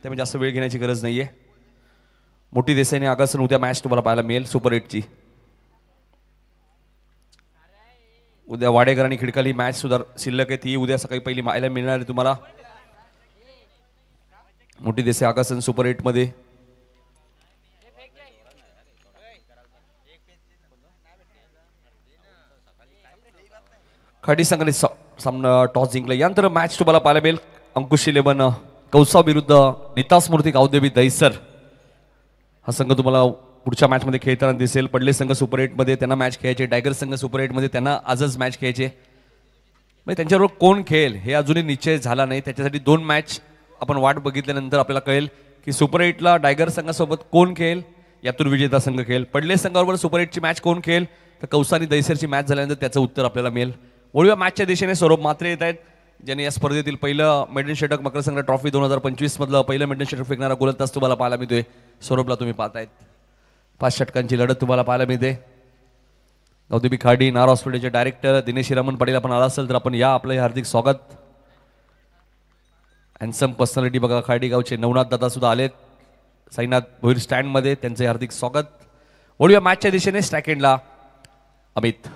त्यामुळे जास्त वेळ घेण्याची गरज नाहीये. मोठी देसाई आणि आगासन उद्या मॅच तुम्हाला पाहायला मिळेल सुपर 8ची. उद्या वाडेकर आणि खिडकाली मॅच सुद्धा शिल्लक आहे, ती उद्या सकाळी पहिली पाहायला मिळणार आहे तुम्हाला. मोठी देसाई आगासन सुपर 8 मध्ये. खडी संघाने सामना टॉस जिंकला. यानंतर मॅच तुम्हाला पाहायला मिळेल अंकुश 11 कौसा विरुद्ध नीता स्मृती गावदेवी दहिसर. हा संघ तुम्हाला पुढच्या मॅच मध्ये खेळताना दिसेल. पडले संघ सुपर 8 मध्ये त्यांना मॅच खेळायचे, टायगर संघ सुपर 8 मध्ये त्यांना आजच मॅच खेळायचे. म्हणजे त्यांच्याबरोबर कोण खेळेल हे अजूनही निश्चय झाला नाही. त्याच्यासाठी 2 मॅच आपण वाट बघितल्यानंतर आपल्याला कळेल की सुपर 8ला टायगर संघासोबत कोण खेळेल, यातून विजेता संघ खेळेल. पडले संघाबरोबर सुपर 8ची मॅच कोण खेळेल, तर कौसा आणि दहिसरची मॅच झाल्यानंतर त्याचं उत्तर आपल्याला मिळेल. वळूया मॅचच्या दिशेने. सौरभ म्हात्रे येत आहेत, ज्यांनी या स्पर्धेतील पहिलं मेडन षटक मकर संघ ट्रॉफी 2025 मधलं पहिलं मेडन षटक फेकणारा गोलंदाज तुम्हाला पाहायला मिळतोय. सौरभला तुम्ही पाहतायत. 5 षटकांची लढत तुम्हाला पाहायला मिळते. गावदेवी खाडी नार हॉस्पिटलचे डायरेक्टर दिनेश रमण पाटील आपण आला असेल तर आपण या, आपलं हार्दिक स्वागत. हॅन्डसम पर्सनॅलिटी बघा खाडी गावचे नवनाथ दादा सुद्धा आलेत साईनाथ भोईर स्टँड मध्ये, त्यांचे हार्दिक स्वागत. वळूया मॅचच्या दिशेने. स्टॅकेंडला अमित.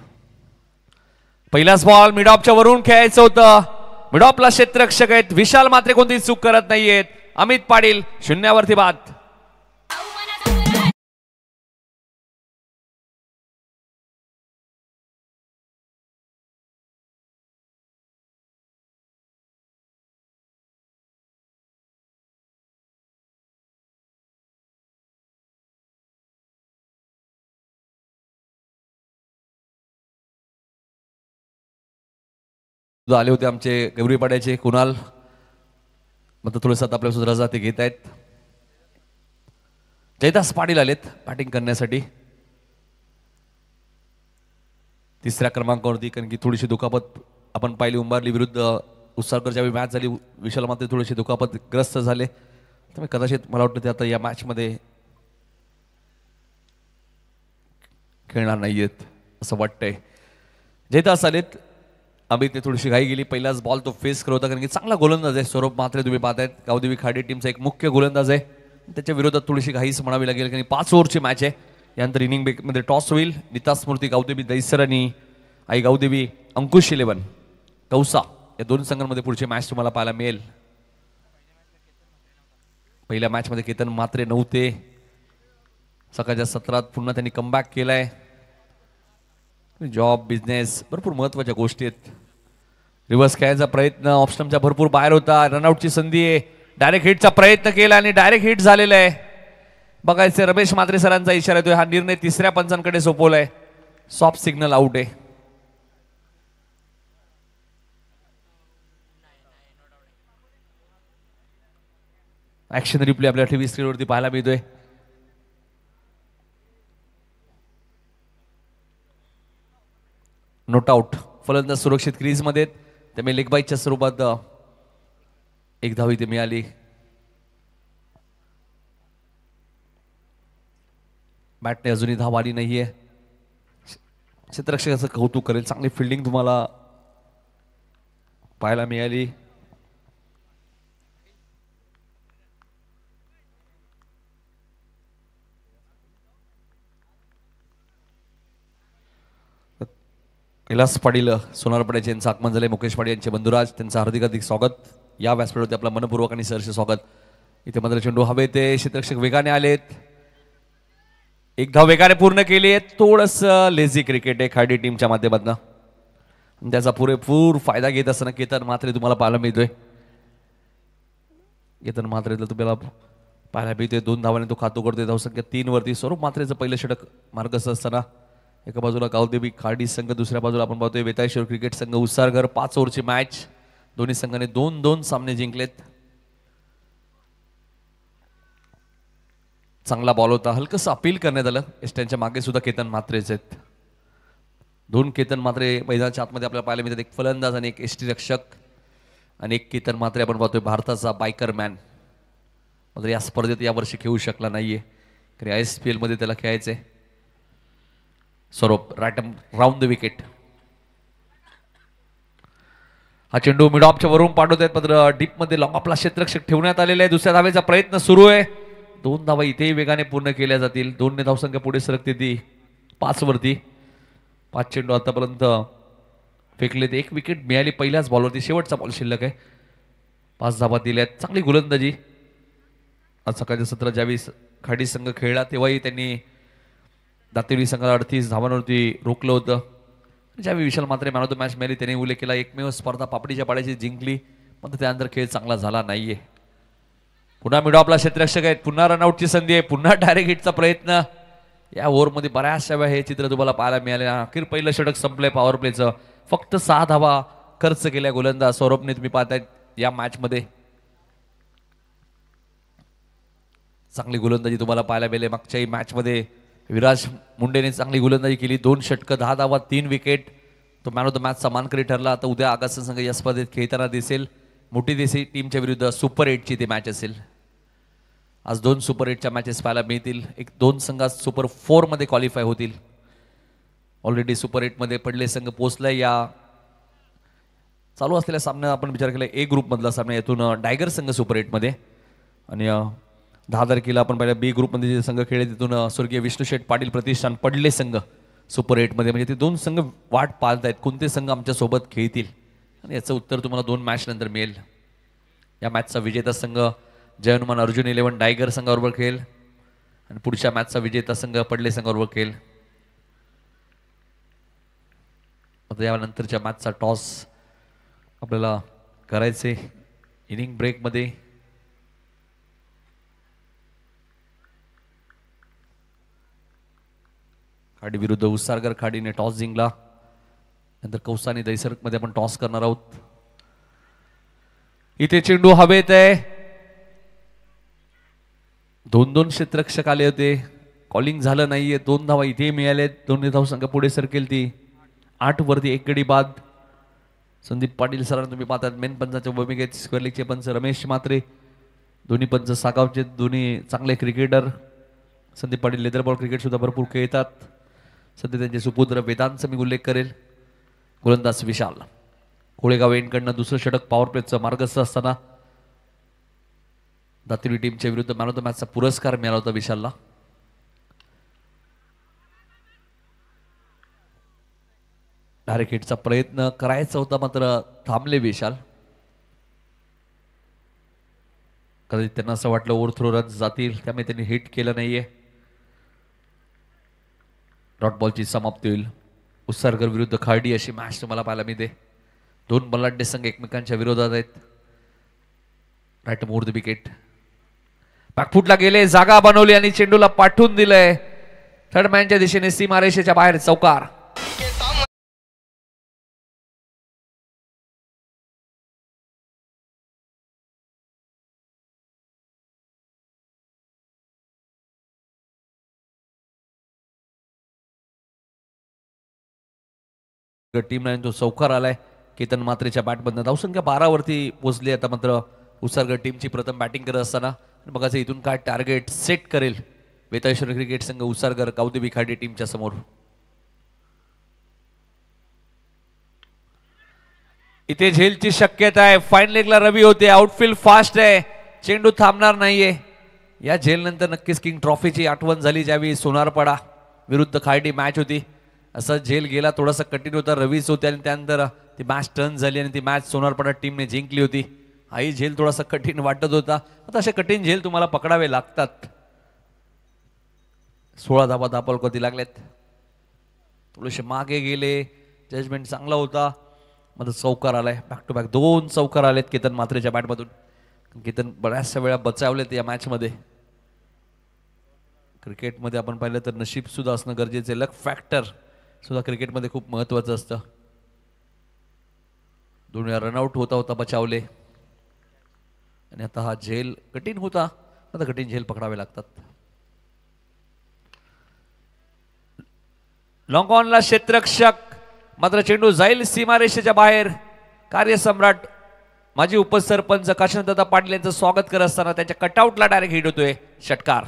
पहिलाच बॉल मिडॉपच्या वरून खेळायचं होतं. मिडॉपला क्षेत्ररक्षक आहेत विशाल, मात्र कोणतीही चूक करत नाहीयेत. अमित पाटील 0वरती बाद. आले होते आमचे गौरीपाड्याचे कुणाल, मग थोडंसं आपल्या सुद्धा रजा ते घेत आहेत. जयदास पाटील आलेत बॅटिंग करण्यासाठी 3ऱ्या क्रमांकावरती, कारण की थोडीशी दुखापत आपण पाहिली. उंबारली विरुद्ध उत्साहकर ज्यावेळी मॅच झाली, विशाल मात्र थोडीशी दुखापत ग्रस्त झाले, त्यामुळे कदाचित मला वाटतं ते आता या मॅचमध्ये खेळणार नाहीयेत असं वाटतंय. जयदास आलेत. अमितने थोडीशी घाई गेली. पहिलाच बॉल तो फेस करत होता, कारण की चांगला गोलंदाज आहे सौरभ म्हात्रे, तुम्ही पाहतायत. गावदेवी खाडी टीमचा एक मुख्य गोलंदाज आहे. त्याच्या विरोधात थोडीशी घाईच म्हणावी लागेल, कारण 5 ओव्हरची मॅच आहे. यानंतर इनिंग ब्रेकमध्ये टॉस होईल. नीता स्मृती गावदेवी दहिसर आणि आई गावदेवी अंकुश 11 कौसा, या 2 संघांमध्ये पुढची मॅच तुम्हाला पाहायला मिळेल. पहिल्या मॅचमध्ये केतन म्हात्रे नव्हते. सकाळच्या सत्रात पुन्हा त्यांनी कमबॅक केलाय. जॉब, बिझनेस, भरपूर महत्वाच्या गोष्टी आहेत. रिव्हर्स खेळायचा प्रयत्न ऑप्शनच्या भरपूर बाहेर होता. रनआउटची संधी आहे. डायरेक्ट हिटचा प्रयत्न केला आणि डायरेक्ट हिट झालेला आहे. बघायचं रमेश म्हात्रे सरांचा इशारा येतोय. हा निर्णय 3ऱ्या पंचांकडे सोपवलाय. सॉफ्ट सिग्नल आउट आहे. ऍक्शन रिप्ले आपल्या टीव्ही स्क्रीनवरती पाहायला मिळतोय. Note out. फलंदाज सुरक्षित क्रीज मध्ये, त्यामुळे लेग बाईच्या स्वरूपात 1 धाव इथे मिळाली. बॅटने अजूनही धाव आली नाहीये. क्षेत्ररक्षकाचं कौतुक करेल. चांगली फिल्डिंग तुम्हाला पाहायला मिळाली. कैलास पाटील सोनारपाड्याचे यांचं आगमन झाले. मुकेश पाटील यांचे बंधुराज, त्यांचं हार्दिक स्वागत. या व्यासपीठावरती आपलं मनपूर्वक आणि सहर्ष स्वागत. इथे मात्र चेंडू हवे ते क्षेत्ररक्षक वेगाने आलेत. 1 धाव वेगाने पूर्ण केली आहे. थोडंसं लेझी क्रिकेट आहे खाडी टीमच्या माध्यमातून, त्याचा पुरेपूर फायदा घेत असताना केतन म्हात्रे तुम्हाला पाहायला मिळतोय. केतन म्हात्रेला तुम्हाला पाहायला मिळतोय. 2 धावाने तो खातो करतोय. धावसंख्या 3 वरती. सौरभ म्हात्रेचं पहिलं षटक मार्गस्थ असताना एका बाजूला गावदेवी खाडी संघ, दुसऱ्या बाजूला आपण पाहतोय वेताळेश्वर क्रिकेट संघ उत्साहगर. 5 ओव्हरची मॅच. दोन्ही संघाने 2-2 सामने जिंकलेत. चांगला बॉल होता. हलकंसं अपील करण्यात आलं. त्यांच्या मागे सुद्धा केतन म्हात्रेच आहेत. 2 केतन म्हात्रे मैदानाच्या आतमध्ये आपल्याला पाहायला मिळतात. एक फलंदाज आणि एक एसटी रक्षक आणि एक केतन म्हात्रे आपण पाहतोय भारताचा बायकर मॅन. मात्र या स्पर्धेत यावर्षी खेळू शकला नाहीये, कारण ISPL मध्ये त्याला खेळायचंय. Saurabh round the wicket. हा चेंडू मिड ऑफच्या वरून पाठवत आहेत, मात्र डीप मध्ये लॉंग ऑफला क्षेत्ररक्षक ठेवण्यात आलेला आहे. दुसऱ्या धावेचा प्रयत्न सुरू आहे. 2 धावा इथेही वेगाने पूर्ण केल्या जातील. 2 ने धावसंख्या पुढे सरकते ती 5 वरती. 5 चेंडू आतापर्यंत फेकलेत. 1 विकेट मिळाली पहिल्याच बॉलवरती. शेवटचा बॉल शिल्लक आहे. 5 धावा दिल्यात. चांगली गोलंदाजी. आज सकाळच्या सत्रात ज्यावेळी खाडी संघ खेळला तेव्हाही त्यांनी दातेरी संघाला 38 धावांवरती रोखलं होतं. ज्यावेळी विशाल मात्रे मॅन ऑफ द मॅच मिळाली त्याने उल्लेख केला, एकमेव स्पर्धा पापडीच्या पाड्याची जिंकली, पण त्यानंतर खेळ चांगला झाला नाहीये. पुन्हा मिड ऑफला क्षेत्ररक्षक आहेत. पुन्हा रनआउटची संधी आहे. पुन्हा डायरेक्ट हिटचा प्रयत्न. या ओव्हरमध्ये बऱ्याचशा वेळा हे चित्र तुम्हाला पाहायला मिळाले. अखेर पहिलं षटक संपलंय पॉवर प्लेचं. फक्त 6 धावा खर्च केल्या गोलंदाज सौरभने. तुम्ही पाहताय या मॅच मध्ये चांगली गोलंदाजी तुम्हाला पाहायला मिळेल. मागच्याही मॅच मध्ये विराज मुंडेने चांगली गोलंदाजी केली. 2 षटकं 10 धावा 3 विकेट. तो मॅन ऑफ द मॅचचा मानकरी ठरला. आता उद्या आगासन संघ या स्पर्धेत खेळताना दिसेल. मोठी देशी टीमच्या विरुद्ध सुपर 8ची ती मॅच असेल. आज 2 सुपर 8च्या मॅचेस पाहायला मिळतील. 2 संघ सुपर 4 मध्ये क्वालिफाय होतील. ऑलरेडी सुपर 8 मध्ये पडले संघ पोहोचलाय. या चालू असलेल्या सामन्यात आपण विचार केला ए ग्रुप मधला सामना, यातून डायगर संघ सुपर 8 मध्ये आणि 10 तारखेला आपण पहिल्या बी ग्रुपमध्ये जे संघ खेळले तिथून स्वर्गीय विष्णू शेठ पाटील प्रतिष्ठान पडले संघ सुपर 8 मध्ये. म्हणजे ते 2 संघ वाट पाहत आहेत कोणते संघ आमच्या सोबत खेळतील आणि याचं उत्तर तुम्हाला 2 मॅच नंतर मिळेल. या मॅचचा विजेता संघ जय हनुमान अर्जुन 11 डायगर संघाबरोबर खेळेल आणि पुढच्या मॅचचा विजेता संघ पडले संघाबरोबर खेळेल. आता यानंतरच्या मॅचचा टॉस आपल्याला करायचे इनिंग ब्रेक मध्ये. खाडी विरुद्ध उसारगर. खाडीने टॉस जिंकला. नंतर कौसानी दैसर्ग मध्ये आपण टॉस करणार आहोत. इथे चेंडू हवेत आहे. 2-2 क्षेत्ररक्षक आले होते. कॉलिंग झालं नाहीये. 2 धावा इथे मिळाले. 2 धावसंख्या पुढे सरकेल ती 8 वरती. 1 गडी बाद. संदीप पाटील सरांना तुम्ही पाहतात मेन पंचाच्या भूमिकेत. स्क्वेअर लीगचे पंच रमेश मात्रे. दोन्ही पंच सागावचे. दोन्ही चांगले cricketer. Sandeep Patil leather ball cricket सुद्धा भरपूर खेळतात. सध्या त्यांचे सुपुत्र वेदांतचा मी उल्लेख करेल. गोलंदाज विशाल. कोळेगाव एंडकडनं दुसरं षटक पॉवर प्लेचं मार्गस्थ असताना दातिरी टीमच्या विरुद्ध मॅन ऑफ द मॅचचा पुरस्कार मिळाला होता विशालला. डायरेक्ट हिटचा प्रयत्न करायचा होता मात्र थांबले विशाल. कदाचित त्यांना असं वाटलं ओव्हर थ्रो रन जातील त्यामुळे त्यांनी हिट केलं नाहीये. डॉट बॉलची समाप्ती होईल. उत्सर्गर विरुद्ध खार्डी अशी मॅच तुम्हाला पाहायला मिळते. 2 बलाढ्य संघ एकमेकांच्या विरोधात आहेत. Right more the wicket. बॅकफुटला गेले. जागा बनवली आणि चेंडूला पाठवून दिलंय. थर्ड मॅनच्या दिशेने सीमारेषेच्या बाहेर चौकार. टीमला तो चौकार आलाय. केतन मात्रेच्या बॅटमधनं धावसंख्या 12 वरती पोहोचली. आता मात्र उत्सर्ग टीमची प्रथम बॅटिंग करत असताना बघायचं इथून काय टार्गेट सेट करेल वेताळेश्वर क्रिकेट संघ उत्सर्गर कावदेवी खाडी टीमच्या समोर. इथे झेलची शक्यता आहे. फाईन लेगला रवी होते. आउटफील्ड फास्ट आहे. चेंडू थांबणार नाहीये. या झेल नंतर नक्कीच किंग ट्रॉफीची आठवण झाली ज्यावेळी सोनारपाडा विरुद्ध खाडी मॅच होती. असा झेल गेला थोडासा कठीण होता. रवीच होते आणि त्यानंतर ती मॅच टर्न झाली आणि ती मॅच सोनारपाडा टीमने जिंकली होती. हाही झेल थोडासा कठीण वाटत होता. आता असे कठीण झेल तुम्हाला पकडावे लागतात. 16 धावा धापलकोती लागल्यात. थोडेसे मागे गेले. जजमेंट चांगला होता. मग चौकार आलाय. बॅक टू बॅक 2 चौकार आलेत केतन मात्रेच्या बॅटमधून. केतन बऱ्याचशा वेळा बचावलेत या मॅच मध्ये. क्रिकेटमध्ये आपण पाहिलं तर नशीब सुद्धा असणं गरजेचं. लक फॅक्टर सुद्धा क्रिकेटमध्ये खूप महत्वाचं असतं. 2 वेळा रनआउट होता होता बचावले आणि आता हा झेल कठीण होता. आता कठीण झेल पकडावे लागतात. लॉंग ऑनला क्षेत्ररक्षक मात्र चेंडू जाईल सीमारेषेच्या बाहेर. कार्यसम्राट माजी उपसरपंच काशीनाथदादा पाटील यांचं स्वागत करत असताना त्यांच्या कटआउटला डायरेक्ट हिट होतोय. षटकार.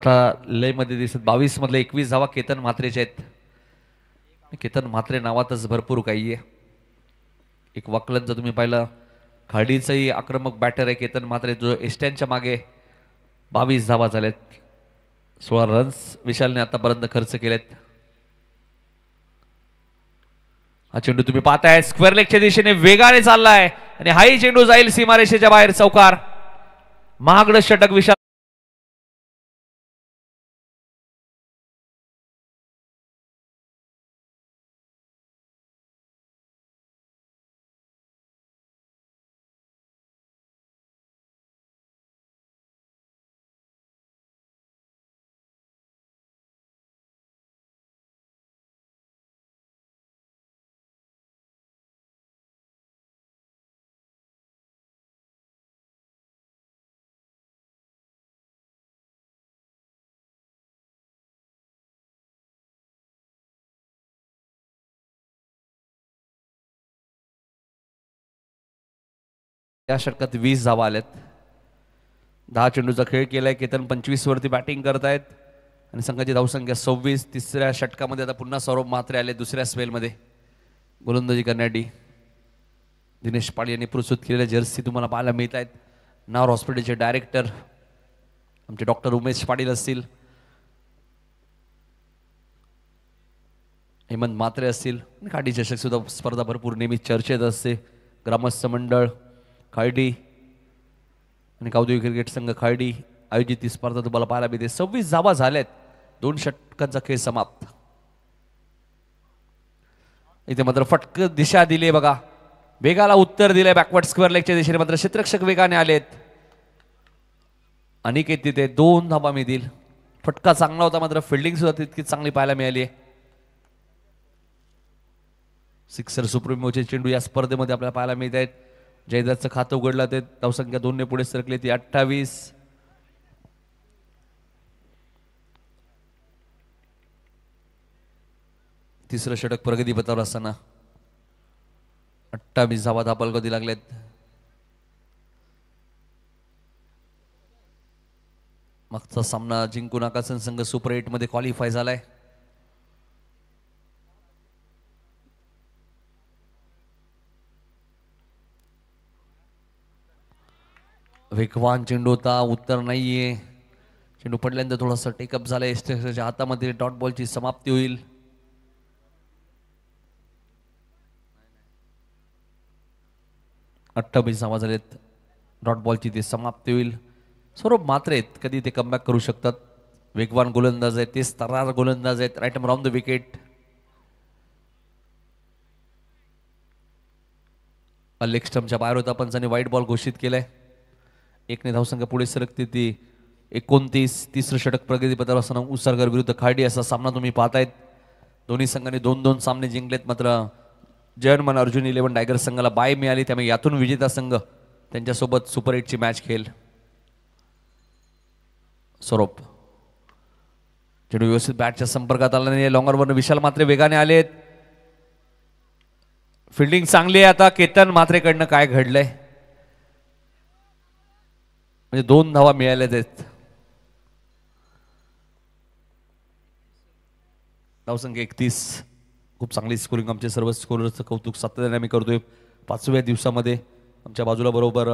लय मध्ये दिसत 22 मधले 21 धावा केतन म्हात्रेचे आहेत. केतन म्हात्रे नावातच भरपूर काही आहे. एक वकलन जर तुम्ही पाहिलं खाडीचंही आक्रमक बॅटर आहे केतन म्हात्रे, जो एस्टॅनच्या मागे 22 धावा झालेत. 16 रन्स विशालने आतापर्यंत खर्च केलेत. हा चेंडू तुम्ही पाहताय स्क्वेअर लेगच्या दिशेने वेगाने चाललाय आणि हाही चेंडू जाईल सीमारेषेच्या बाहेर. चौकार. महागड षटक विशाल. या षटकात 20 धावा आल्यात. 10 चेंडूचा खेळ केलाय. केतन 25 वरती बॅटिंग करतायत आणि संघाची धावसंख्या 26. तिसऱ्या षटकामध्ये आता पुन्हा सौरभ म्हात्रे आले दुसऱ्या स्पेलमध्ये गोलंदाजी करण्यासाठी. दिनेश पाडी यांनी प्रस्तुत केलेल्या जर्सी तुम्हाला पाहायला मिळत आहेत. नावर हॉस्पिटलचे डायरेक्टर आमचे डॉक्टर उमेश पाटील असतील, हेमंत म्हात्रे असतील. काठी चषक सुद्धा स्पर्धा भरपूर नेहमी चर्चेत असते. ग्रामस्थ मंडळ खार्डी आणि कावदेवी क्रिकेट संघ खार्डी आयोजित ही स्पर्धा तुम्हाला पाहायला मिळते. 26 धावा झाल्यात. 2 षटकांचा खेळ समाप्त. इथे मात्र फटक दिशा दिली बघा. वेगाला उत्तर दिलंय बॅकवर्ड स्क्वेअर लेगच्या दिशेने. मात्र क्षेत्ररक्षक वेगाने आलेत. अनिकेत तिथे 2 धावा मिळतील. फटका चांगला होता मात्र फिल्डिंग सुद्धा तितकी चांगली पाहायला मिळाली आहे. सिक्सर सुप्रीमोचे चेंडू या स्पर्धेमध्ये आपल्याला पाहायला मिळत आहेत. जयदत्तचं खातं उघडलं ते धावसंख्या 2 ने पुढे सरकली ती 28. तिसरं षटक प्रगती पथावर असताना 28 धावा धापलगती लागलेत. मागचा सामना जिंकून आकाशन संघ सुपर 8 मध्ये क्वालिफाय झालाय. वेगवान चेंडू होता. उत्तर नाहीये. चेंडू पडल्यानंतर थोडासा टेकअप झालाय. एस्टेक्सच्या हातामध्ये डॉट बॉलची समाप्ती होईल. अठ्ठावीस धावा झालेत. डॉट बॉलची ती समाप्ती होईल. सौरभ म्हात्रे आहेत, कधी ते कमबॅक करू शकतात. वेगवान गोलंदाज आहेत, ते तरार गोलंदाज आहेत. Right around the wicket. Leg स्टंपच्या बाहेर होता पंचांनी वाईट बॉल घोषित केलाय. 1 ने धावसंख्या पुढे सरकते ती 29. तिसरं षटक प्रगती पथावर असताना उसरगर विरुद्ध खार्डी असा सामना तुम्ही पाहतायत. दोन्ही संघांनी 2-2 सामने जिंकलेत. मात्र जयनमन अर्जुन 11 टायगर संघाला बाय मिळाली. त्यामुळे यातून विजेता संघ त्यांच्यासोबत सुपर 8 ची मॅच खेळेल. सौरभ चेंडू व्यवस्थित बॅटच्या संपर्कात आला नाही. लॉंगरवरनं विशाल म्हात्रे वेगाने आलेत. फिल्डिंग चांगली आहे. आता केतन म्हात्रेकडनं काय घडलंय म्हणजे 2 धावा मिळाल्यात आहेत. धावसंख्या 31. खूप चांगली स्कोरिंग. आमचे सर्व स्कोररचं कौतुक सातत्याने आम्ही करतोय. 5व्या दिवसामध्ये आमच्या बाजूला बरोबर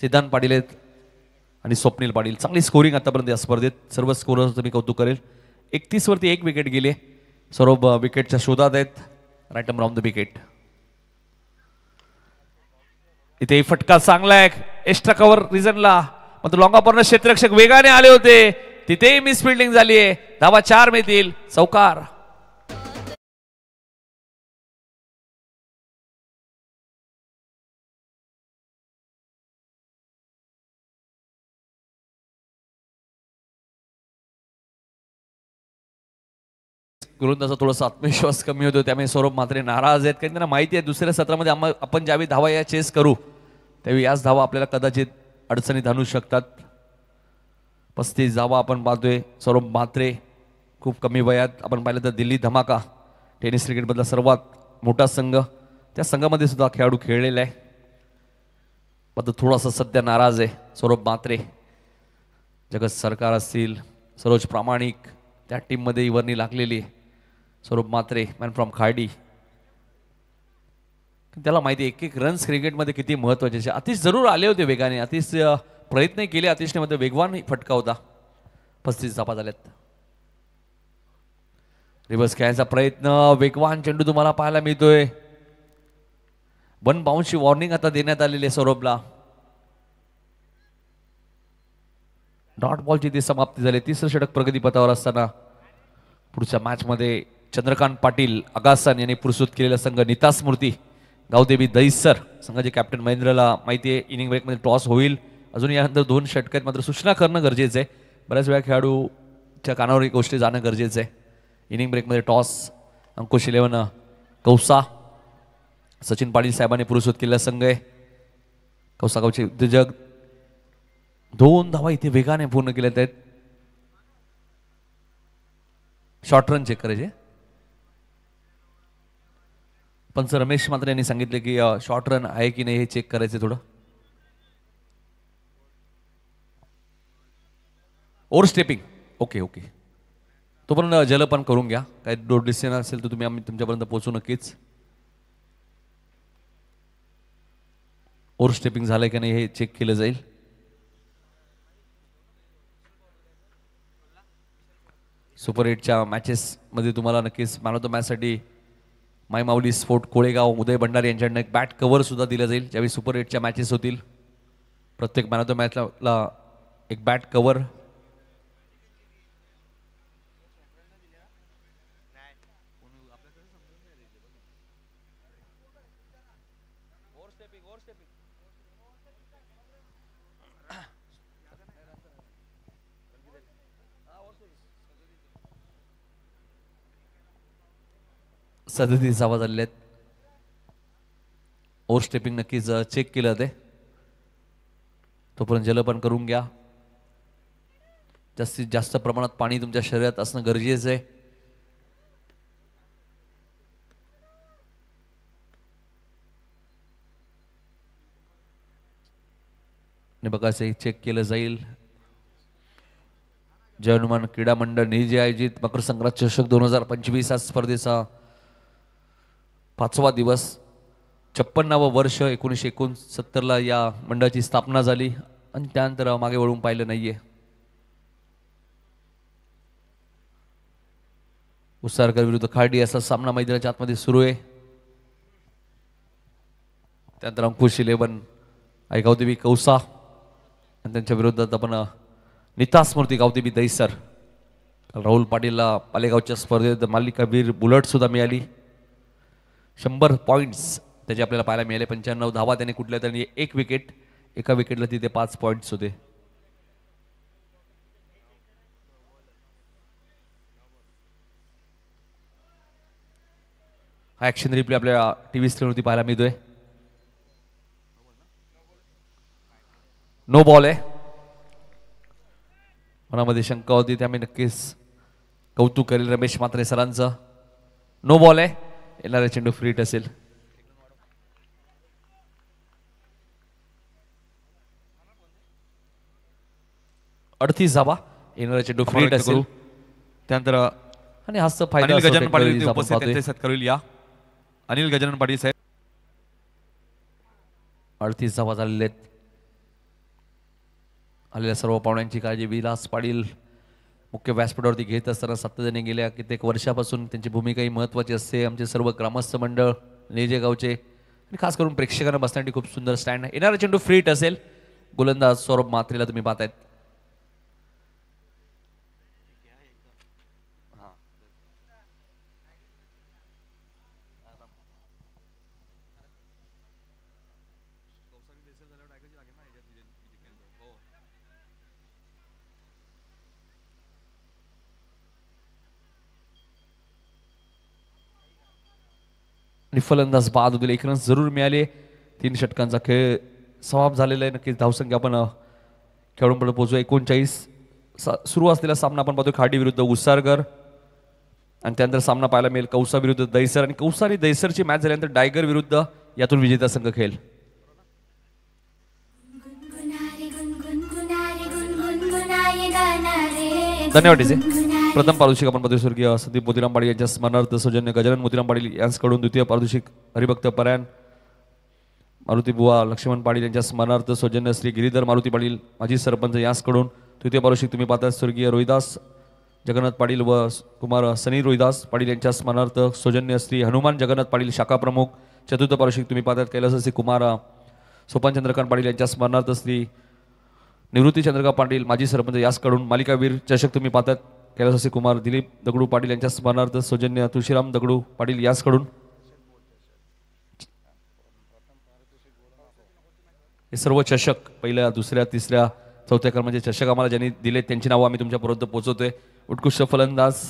सिद्धांत पाटील आहेत आणि स्वप्नील पाटील. चांगली स्कोरिंग आतापर्यंत या स्पर्धेत. सर्व स्कोररचं मी कौतुक करेल. 31 वरती 1 विकेट गेली. सौरभ विकेटच्या शोधात आहेत. Right around the wicket. इथे फटका चांगला आहे एक्स्ट्रा कव्हर रिझनला. मात्र लॉंगापर्यंत क्षेत्ररक्षक वेगाने आले होते. तिथेही मिस फिल्डिंग झाली आहे. धावा 4 मिळतील. चौकार. गोलंदाजा थोडासा आत्मविश्वास कमी होतो. त्यामुळे सौरभ म्हात्रे नाराज आहेत. कारण त्यांना माहिती आहे दुसऱ्या सत्रामध्ये आपण ज्यावेळी धावा या चेस करू त्यावेळी याच धावा आपल्याला कदाचित अडचणीत आणू शकतात. 35 धावा आपण पाहतोय. सौरभ म्हात्रे खूप कमी वयात. आपण पाहिलं तर दिल्ली धमाका टेनिस क्रिकेटमधला सर्वात मोठा संघ, त्या संघामध्ये सुद्धा खेळाडू खेळलेला आहे. मात्र थोडासा सध्या नाराज आहे सौरभ म्हात्रे. जगत सरकार असतील, सरोज प्रामाणिक त्या टीममध्ये इवरणी लागलेली, स्वरूप मात्रे मॅन फ्रॉम खार्डी. त्याला माहिती एक एक रन्स क्रिकेटमध्ये किती महत्त्वाचे. आतिश जरूर आले होते वेगाने, आतिश प्रयत्न केले, आतिशने मध्ये वेगवान फटका होता. 35 धावा झाल्यात. रिव्हर्स खेळायचा प्रयत्न, वेगवान चेंडू तुम्हाला पाहायला मिळतोय. 1 बाउन्सची वॉर्निंग आता देण्यात आलेली आहे सौरभला. डॉट बॉलची ती समाप्ती झाली. तिसरं षटक प्रगतीपथावर असताना पुढच्या मॅचमध्ये चंद्रकांत पाटील अगासन यांनी पुरस्कृत केलेला संघ नीता स्मृती गावदेवी दहिसर. संघाचे कॅप्टन महेंद्रला माहिती आहे इनिंग ब्रेकमध्ये टॉस होईल. अजून यानंतर 2 षटक आहेत, मात्र सूचना करणं गरजेचं आहे. बऱ्याच वेळा खेळाडूच्या कानावर ही गोष्टी जाणं गरजेचं आहे. इनिंग ब्रेकमध्ये टॉस. अंकुश 11 कौसा. सचिन पाटील साहेबांनी पुरस्कृत केलेला संघ आहे. कौसा गावचे उद्योजक. 2 धावा इथे वेगाने पूर्ण केल्यात आहेत. शॉर्ट रन चेक करायचे. पंच रमेश मात्र यांनी सांगितले की शॉर्ट रन आहे की नाही हे चेक करायचे थोडं. Over stepping. Okay okay. तोपर्यंत जलपान करून घ्या. काही डोट डिसिजन असेल तर तुम्ही आम्ही तुमच्यापर्यंत पोहोचू नक्कीच. ओव्हर स्टेपिंग झालंय की नाही हे चेक केलं जाईल. सुपर 8च्या मॅचेसमध्ये तुम्हाला नक्कीच मॅन ऑफ द मॅचसाठी माय माऊली स्पोर्ट कोळेगाव उदय भंडारी यांच्याकडनं एक बॅट कव्हर सुद्धा दिलं जाईल. ज्यावेळी सुपर 8च्या मॅचेस होतील प्रत्येक मॅन ऑफ द मॅचला एक बॅट कव्हर. सदतीस आवाज आलेले आहेत. ओव्हर स्टेपिंग नक्कीच चेक केलं ते. तोपर्यंत जलपान करून घ्या. जास्तीत जास्त प्रमाणात पाणी तुमच्या शरीरात असणं गरजेचं आहे. आणि बघा असं चेक केलं जाईल. जय हनुमान क्रीडा मंडळ निजी आयोजित मकर संक्रांत चषक 2025 आज स्पर्धेचा 5वा दिवस. 56वे वर्ष. 1969ला या मंडळाची स्थापना झाली आणि त्यानंतर मागे वळून पाहिलं नाहीये. उसारकर विरुद्ध खार्डी असा सामना मैदानाच्या आतमध्ये सुरू आहे. त्यानंतर अंकुश 11 आई गावदेवी कौसा आणि त्यांच्या विरोधात आपण नीता स्मृती गावदेवी दहिसर. राहुल पाटीलला पालेगावच्या स्पर्धेत मालिकावीर बुलट सुद्धा मिळाली. 100 पॉईंट्स त्याचे आपल्याला पाहायला मिळाले. 95 धावा त्याने कुठल्या तरी एक विकेट. एका विकेटला तिथे 5 पॉईंट्स होते. हा ऍक्शन रिप्ले आपल्या टीव्ही स्क्रीनवरती पाहायला मिळतोय. नो बॉल आहे. मनामध्ये शंका होती त्यामुळे नक्कीच कौतुक करेल रमेश मात्रे सरांचं. नो बॉल आहे. येणारा चेंडू फ्रीट असेल. अडतीस धावा. येणारा चेंडू फ्रीट असेल. त्यानंतर आणि हाच फायदा गजानन पाटील उपस्थित त्यांचे सत्कार या. अनिल गजानन पाटील साहेब. 38 धावा झालेले आहेत. आलेल्या सर्व पाहुण्यांची काळजी विलास पाटील मुख्य व्यासपीठावरती घेत असताना सातत्याने गेल्या कित्येक वर्षापासून त्यांची भूमिकाही महत्त्वाची असते. आमचे सर्व ग्रामस्थ मंडळ नेजे गावचे आणि खास करून प्रेक्षकांना बसण्यासाठी खूप सुंदर स्टँड आहे. येणारा चेंडू फ्रीट असेल. गोलंदाज सौरभ म्हात्रेला तुम्ही पाहतायत. आणि फलंदाज बाद होतील. 1 रन जरूर मिळाले. 3 षटकांचा खेळ समाप्त झालेला आहे. नक्कीच धावसंख्या आपण खेळाडूंपर्यंत पोहोचू. 39 सुरू असलेला सामना आपण पाहतो खार्डी विरुद्ध उसारकर आणि त्यानंतर सामना पाहायला मिळेल कौसा विरुद्ध दहिसर आणि कौसा आणि दहिसरची मॅच झाल्यानंतर डायगर विरुद्ध यातून विजेता संघ खेळेल. गुनगुनारे गुनगुनारे गुनगुनाये धन्यवाद डीजे. प्रथम पारितोषिक आपण पदवी स्वर्गीय संदीप मोतीराम पाटील यांच्या स्मरणार्थ सौजन्य गजानन मोतीराम पाटील यांच्याकडून. द्वितीय पारितोषिक हरिभक्त परायण मारुती बुवा लक्ष्मण पाटील यांच्या स्मरणार्थ सौजन्य श्री गिरीधर मारुती पाटील माजी सरपंच यांच्याकडून. तृतीय पारितोषिक तुम्ही पाहता स्वर्गीय रोहिदास जगन्नाथ पाटील व कुमार सनी रोहिदास पाटील यांच्या स्मरणार्थ सौजन्य श्री हनुमान जगन्नाथ पाटील शाखा प्रमुख. चतुर्थ पारितोषिक तुम्ही पाहतात कैलासवासी कुमार सोपान चंद्रकांत पाटील यांच्या स्मरणार्थ श्री निवृत्ती चंद्रकांत पाटील माजी सरपंच यासकडून. मालिकावीर चषक तुम्ही पाहतात कैलासवासी कुमार दिलीप दगडू पाटील यांच्या स्मरणार्थ सौजन्य तुळशीराम दगडू पाटील यासकडून. हे सर्व चषक पहिल्या दुसऱ्या तिसऱ्या चौथ्या क्रमांकाचे चषक आम्हाला ज्यांनी दिले त्यांची नावं आम्ही तुमच्यापर्यंत पोहोचवतोय. उत्कृष्ट फलंदाज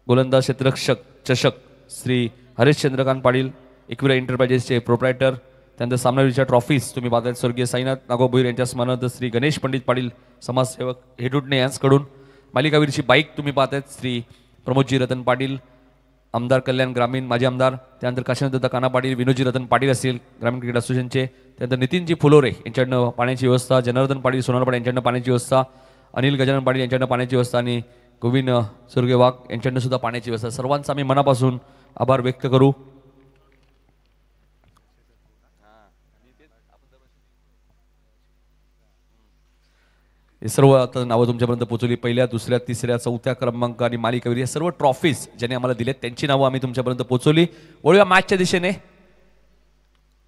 गोलंदाज क्षेत्ररक्षक चषक श्री हरेश चंद्रकांत पाटील एकविरा एंटरप्राइजेसचे प्रोप्रायटर. त्यानंतर सामनावीरच्या ट्रॉफीज तुम्ही पाहताय स्वर्गीय साईनाथ नागो भोईर यांच्या स्मरणार्थ श्री गणेश पंडित पाटील समाजसेवक हेडुटणे यांच्याकडून. मालिकावीरची बाईक तुम्ही पाहतायत श्री प्रमोदजी रतन पाटील आमदार कल्याण ग्रामीण माजी आमदार. त्यानंतर काशीनाथ काना पाटील विनोदजी रतन पाटील असतील ग्रामीण क्रिकेट असोसिएशनचे. त्यानंतर नितीनजी फुलोरे यांच्याकडनं पाण्याची व्यवस्था. जनार्दन पाटील सोनार पाटील यांच्याकडनं पाण्याची व्यवस्था. अनिल गजानन पाटील यांच्याकडनं पाण्याची व्यवस्था आणि गोविंद स्वर्गीय वाघ यांच्याकडनं सुद्धा पाण्याची व्यवस्था. सर्वांचा आम्ही मनापासून आभार व्यक्त करू. हे सर्व आता नावं तुमच्यापर्यंत पोहोचवली. पहिल्या दुसऱ्या तिसऱ्या चौथ्या क्रमांक आणि मालिकावीर या सर्व ट्रॉफीज ज्यांनी आम्हाला दिलेत त्यांची नावं आम्ही तुमच्यापर्यंत पोहोचवली. वळूया मॅचच्या दिशेने.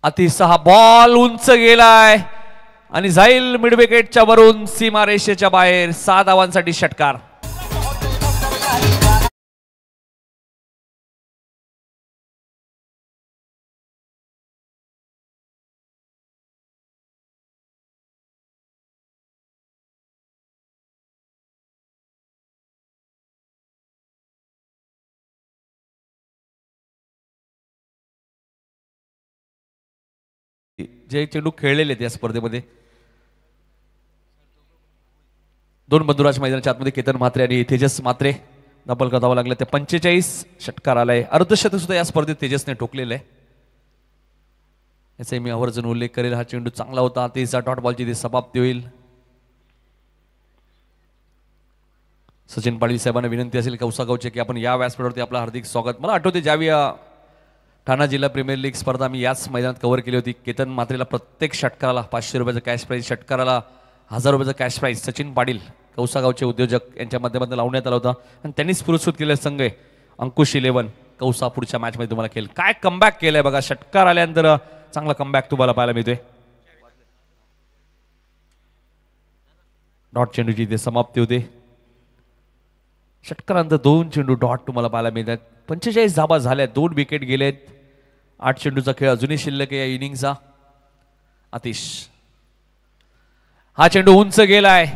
अतिशय बॉल उंच गेलाय आणि जाईल मिड विकेटच्या वरून सीमारेषेच्या बाहेर. 6 धावांसाठी षटकार. जे चेंडू खेळलेले आहेत या स्पर्धेमध्ये 2 बंधुराज मैदानाच्या आतमध्ये केतन म्हात्रे आणि तेजस म्हात्रे डबल करावं लागलं. ते 45 षटकार आलाय. अर्धशतक सुद्धा या स्पर्धेत तेजसने ठोकलेलं आहे. याचा मी आवर्जून उल्लेख करेल. हा चेंडू चांगला होता. 30 डॉट बॉलची ती समाप्ती होईल. सचिन पाटील साहेबांना विनंती असेल कौसागावचे की आपण या व्यासपीठावरती आपलं हार्दिक स्वागत. मला आठवते ज्यावेळी ठाणा जिल्हा प्रीमियर लीग स्पर्धा आम्ही याच मैदानात कव्हर केली होती. केतन म्हात्रेला प्रत्येक षटकाराला 500 रुपयाचं कॅश प्राईज, षटकाराला 1000 रुपयाचं कॅश प्राईज सचिन पाटील कौसागावचे उद्योजक यांच्या माध्यमातून लावण्यात आला होता आणि त्यांनीच पुरस्कृत केलेला संघ आहे अंकुश 11 कौसा. पुढच्या मॅचमध्ये तुम्हाला केलं काय कमबॅक केलंय बघा. षटकार आल्यानंतर चांगला कमबॅक तुम्हाला पाहायला मिळतोय. डॉट चेंडूची ते समाप्ती होते. षटकारानंतर 2 चेंडू डॉट तुम्हाला पाहायला मिळतात. 45 धाबा झाल्या. 2 विकेट गेलेत. 8 चेंडूचा खेळ अजूनही शिल्लक आहे या इनिंगचा. आतिश हा चेंडू उंच गेलाय.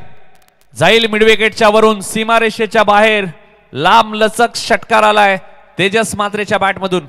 जाईल मिड विकेटच्या वरून सीमारेषेच्या बाहेर. लांब लचक षटकार आलाय तेजस म्हात्रेच्या बॅटमधून.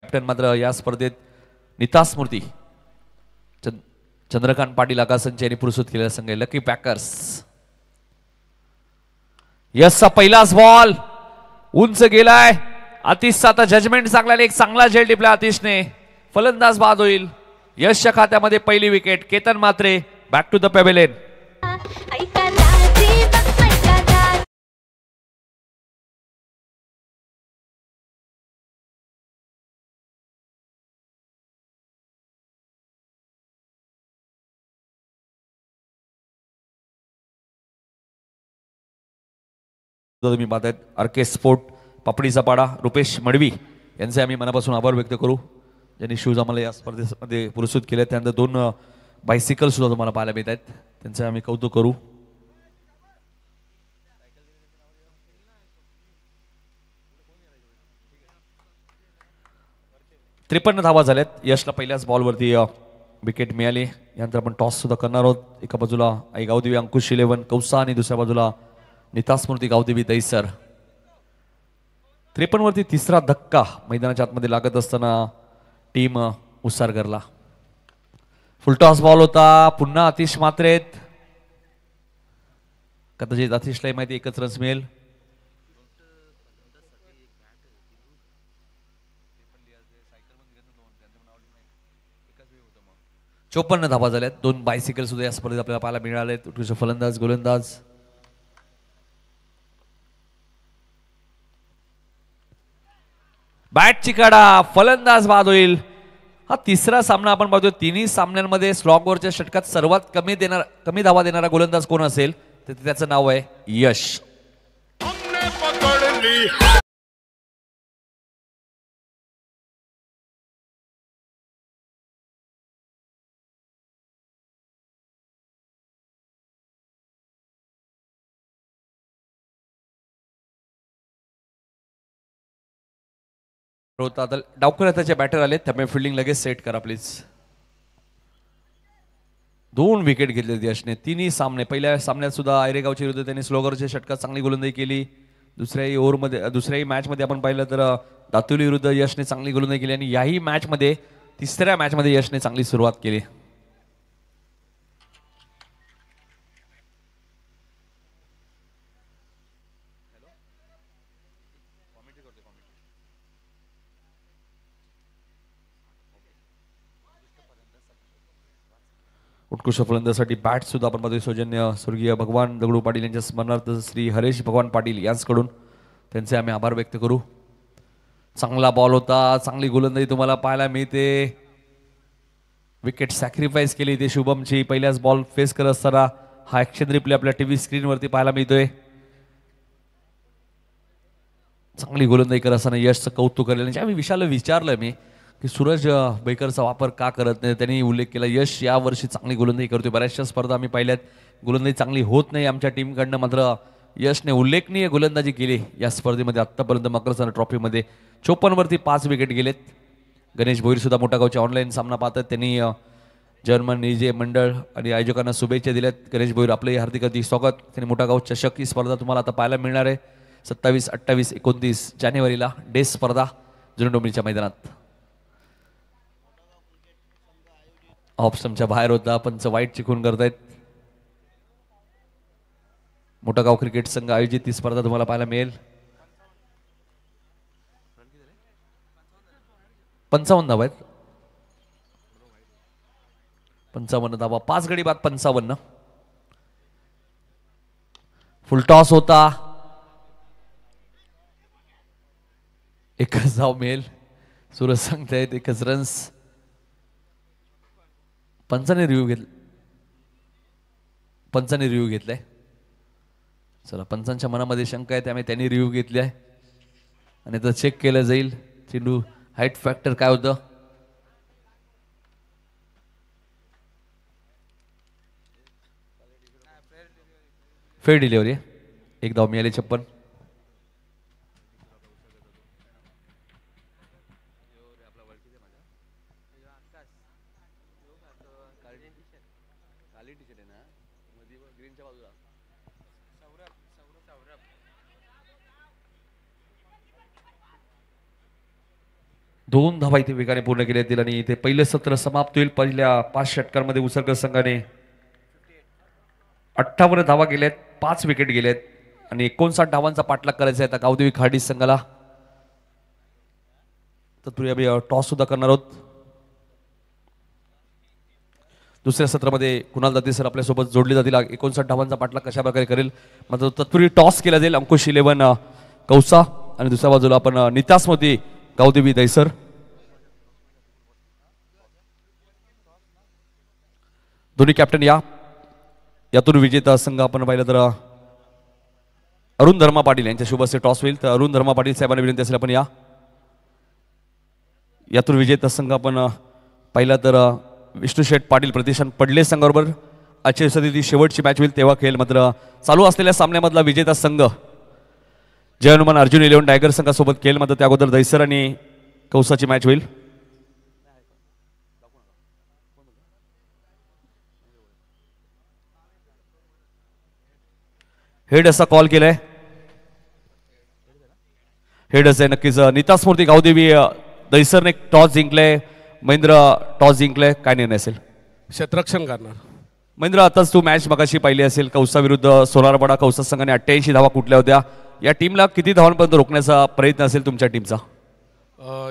कॅप्टन मात्र या स्पर्धेत नीता स्मृती, चंद्रकांत पाटील आकाशंचे यांनी पुरस्कृत केलेला संघ आहे लकी पॅकर्स. यसचा पहिलाच बॉल उंच गेलाय. आतिशचा आता जजमेंट चांगला, एक चांगला झेल टिपला आतिशने. फलंदाज बाद होईल. यशच्या खात्यामध्ये पहिली wicket. Ketan Matre back to the pavilion. तुम्ही पाहतायत आरके स्पोर्ट पापडीचा पाडा रुपेश मडवी यांचे आम्ही मनापासून आभार व्यक्त करू, ज्यांनी शूज आम्हाला या स्पर्धेमध्ये पुरस्कृत केले. त्यानंतर 2 बायसिकल सुद्धा तुम्हाला पाहायला मिळत आहेत, त्यांचे आम्ही कौतुक करू. त्रेपन्न धावा झाल्यात. यशला पहिल्याच बॉलवरती विकेट मिळाली. यानंतर आपण टॉस सुद्धा करणार आहोत. एका बाजूला आई गावदेवी अंकुश 11 कौसा आणि दुसऱ्या बाजूला नीता स्मृती गावदेवी दैसर. 53 वरती तिसरा धक्का मैदानाच्या आतमध्ये लागत असताना टीम उसारगरला. फुलटॉस बॉल होता. पुन्हा आतिश मात्रेत. कदाचित आतिशला माहिती एकच रन्स मिळेल. चोपन्न धावा झाल्यात. 2 बायसिकल सुद्धा या स्पर्धेत आपल्याला पाहायला मिळाले. उत्कृष्ट फलंदाज गोलंदाज. बॅटची कडा. फलंदाज बाद होईल. हा तिसरा सामना आपण पाहतोय. तिन्ही सामन्यांमध्ये स्लॉगवरच्या षटकात सर्वात कमी धावा देणारा गोलंदाज कोण असेल तर त्याचं नाव आहे यश. डावखुराताचे बॅटर आले, त्यामुळे फिल्डिंग लगेच सेट करा प्लीज. 2 विकेट घेतले यशने. तिन्ही सामने. पहिल्या सामन्यात सुद्धा आयरेगावच्या विरुद्ध त्यांनी स्लोगरच्या षटकात चांगली गोलंदाजी केली. दुसऱ्याही मॅच मध्ये आपण पाहिलं तर दातुली विरुद्ध यशने चांगली गोलंदाजी केली आणि याही मॅच मध्ये तिसऱ्या मॅच मध्ये यशने चांगली सुरुवात केली. उत्कृष्ट फलंदाजासाठी बॅट सुद्धा आपण पाहतोय सौजन्य स्वर्गीय भगवान दगडू पाटील यांच्या स्मरणार्थ श्री हरेश भगवान पाटील यांच्याकडून. त्यांचे आम्ही आभार व्यक्त करू. चांगला बॉल होता. चांगली गोलंदाजी तुम्हाला पाहायला मिळते. विकेट सॅक्रिफाईस केली ते शुभमची. पहिल्याच बॉल फेस करत असताना हा ॲक्शन रिप्ले आपल्या टीव्ही स्क्रीनवरती पाहायला मिळतोय. चांगली गोलंदाजी करत असताना यशचं कौतुक केलं. आम्ही विशाल विचारलं मी की सूरज बेकरचा वापर का करत नाही. त्यांनी उल्लेख केला यश यावर्षी चांगली गोलंदाजी करतोय. बऱ्याचशा स्पर्धा आम्ही पाहिल्यात गोलंदाजी चांगली होत नाही आमच्या टीमकडनं, मात्र यशने उल्लेखनीय गोलंदाजी केली या स्पर्धेमध्ये आत्तापर्यंत. मकरसंक्रांत ट्रॉफीमध्ये 54 वरती 5 विकेट गेलेत. गणेश भोईर सुद्धा मोठागावचे ऑनलाईन सामना पाहतात. त्यांनी जर्मन निजे मंडळ आणि आयोजकांना शुभेच्छा दिल्यात. गणेश भोईर आपले हार्दिक स्वागत. त्यांनी मोठागाव चषक ही स्पर्धा तुम्हाला आता पाहायला मिळणार आहे 27, 28, 29 जानेवारीला डे स्पर्धा जुने डोंबिवलीच्या मैदानात. ऑप्शनच्या बाहेर होता. पंच वाईट चिकून करतायत. मोठागाव क्रिकेट संघ आयोजित ही स्पर्धा तुम्हाला पाहायला मिळेल. 55 धावा आहेत. 55 धावा. 5 गडी बाद 55. फुलटॉस होता. एकच धाव मिळेल. सूरज सांगतायत एकच रन्स. पंचाने रिव्ह्यू घेतलाय. चला, पंचांच्या मनामध्ये शंका आहे त्यामुळे त्यांनी रिव्ह्यू घेतली आहे आणि आता चेक केलं जाईल चेंडू हाईट फॅक्टर काय होतं. Fair delivery. एक धाव मिळाली. 56. 2 धावा इथे वेगाने पूर्ण केल्या आहेत आणि ते पहिले सत्र समाप्त होईल. पहिल्या 5 षटकांमध्ये उसरकर संघाने 58 धावा केल्यात, 5 विकेट गेलेत आणि 59 धावांचा पाठलाग करायचा आहे आता गावदेवी खाडी संघाला. तत्पूर्वी आम्ही टॉस सुद्धा करणार आहोत. दुसऱ्या सत्रामध्ये कुणाल दाते सर आपल्यासोबत जोडले जातील. 59 धावांचा पाठलाग कशा प्रकारे करेल मात्र तत्पूर्वी टॉस केला जाईल. अंकुश 11 कौसा आणि दुसऱ्या बाजूला आपण नितासमध्ये गावदेवी दैसर. दोन्ही कॅप्टन यातून विजेता संघ आपण पाहिलं तर अरुण धर्मा पाटील यांच्या शुभ हस्ते टॉस होईल. तर अरुण धर्मा पाटील साहेबांना विनंती असेल आपण यातून विजेता संघ आपण पाहिला तर विष्णू शेठ पाटील प्रतिष्ठान पडले संघाबरोबर आजच्या दिवसात ती शेवटची मॅच होईल तेव्हा खेळ. मात्र चालू असलेल्या सामन्यामधला विजेता संघ जय हनुमान अर्जुन 11 टायगर संघासोबत खेळ. मात्र त्या अगोदर दैसर आणि कौसाची मॅच होईल. हेड असा कॉल केलाय. हेड असं आहे नक्कीच. नीता स्मृती गावदेवी दैसरने टॉस जिंकलाय. महेंद्र टॉस जिंकलाय. काय निर्णय असेल? क्षेत्ररक्षण करणार. महेंद्र आताच तू मॅच मगाशी पाहिली असेल. कौसा विरुद्ध सोनारपाडा. कौसा संघाने 88 धावा कुठल्या होत्या. या टीमला किती धावांपर्यंत रोखण्याचा प्रयत्न असेल तुमच्या टीमचा?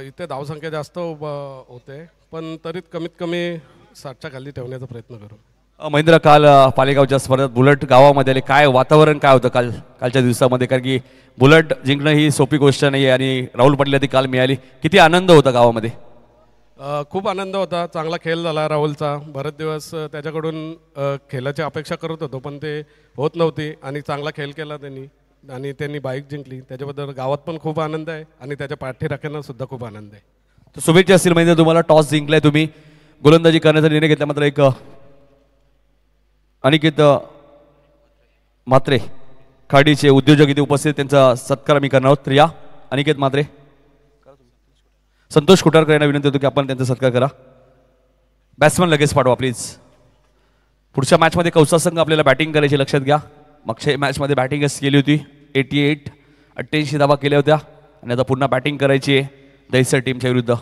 इथे धावसंख्या जास्त होते पण तरी कमीत कमी 60च्या खाली ठेवण्याचा प्रयत्न करू. महेंद्र काल पालेगावच्या स्पर्धेत बुलट गावामध्ये आले. काय वातावरण काय होतं कालच्या दिवसामध्ये? कारण की बुलट जिंकणं ही सोपी गोष्ट नाही आहे आणि राहुल पाटील ती काल मिळाली. किती आनंद होता गावामध्ये? खूप आनंद होता. चांगला खेळ झाला राहुलचा. बरेच दिवस त्याच्याकडून खेळाची अपेक्षा करत होतो पण ते होत नव्हती आणि चांगला खेळ केला त्यांनी त्यांनी बाईक जिंकली. त्याच्याबद्दल गावात पण खूप आनंद आहे आणि त्याच्या पाठीराख्यांना सुद्धा खूप आनंद आहे. तर शुभेच्छा असतील महेंद्र तुम्हाला. टॉस जिंकलाय तुम्ही. गोलंदाजी करण्याचा निर्णय घेतला. मात्र एक अनिकेत म्हात्रे खाडीचे उद्योजक इथे उपस्थित त्यांचा सत्कार आम्ही करणार आहोत. तर या अनिकेत म्हात्रे. संतोष कुटारकर यांना विनंती होतो की आपण त्यांचा सत्कार करा. बॅट्समन लगेच पाठवा प्लीज. पुढच्या मॅचमध्ये कौसा संघ आपल्याला बॅटिंग करायची लक्षात घ्या. मागच्या मॅचमध्ये बॅटिंगच केली होती. 88 धावा केल्या होत्या आणि आता पुन्हा बॅटिंग करायची आहे दैसर टीमच्या विरुद्ध.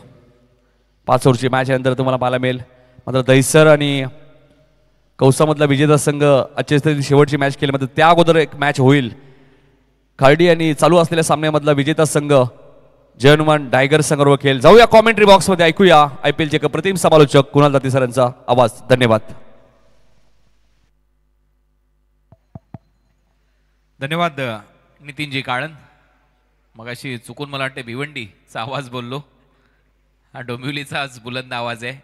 5 ओव्हरची मॅच यानंतर तुम्हाला पाहायला मिळेल. मात्र दैसर आणि कौसामधला विजेता संघ आजच्या शेवटची मॅच केली. मात्र त्या अगोदर एक मॅच होईल खार्डी आणि चालू असलेल्या सामन्यामधला विजेता संघ जय हनुमान टायगर संघाबरोबर खेळ. जाऊया कॉमेंट्री बॉक्समध्ये. ऐकूया IPLचे एक प्रतिम समालोचक कुणाल दाते सरांचा आवाज. धन्यवाद. धन्यवाद नितीनजी काळन. मगाशी चुकून मला वाटते भिवंडीचा आवाज बोललो. हा डोंबिवलीचा आज बुलंद आवाज आहे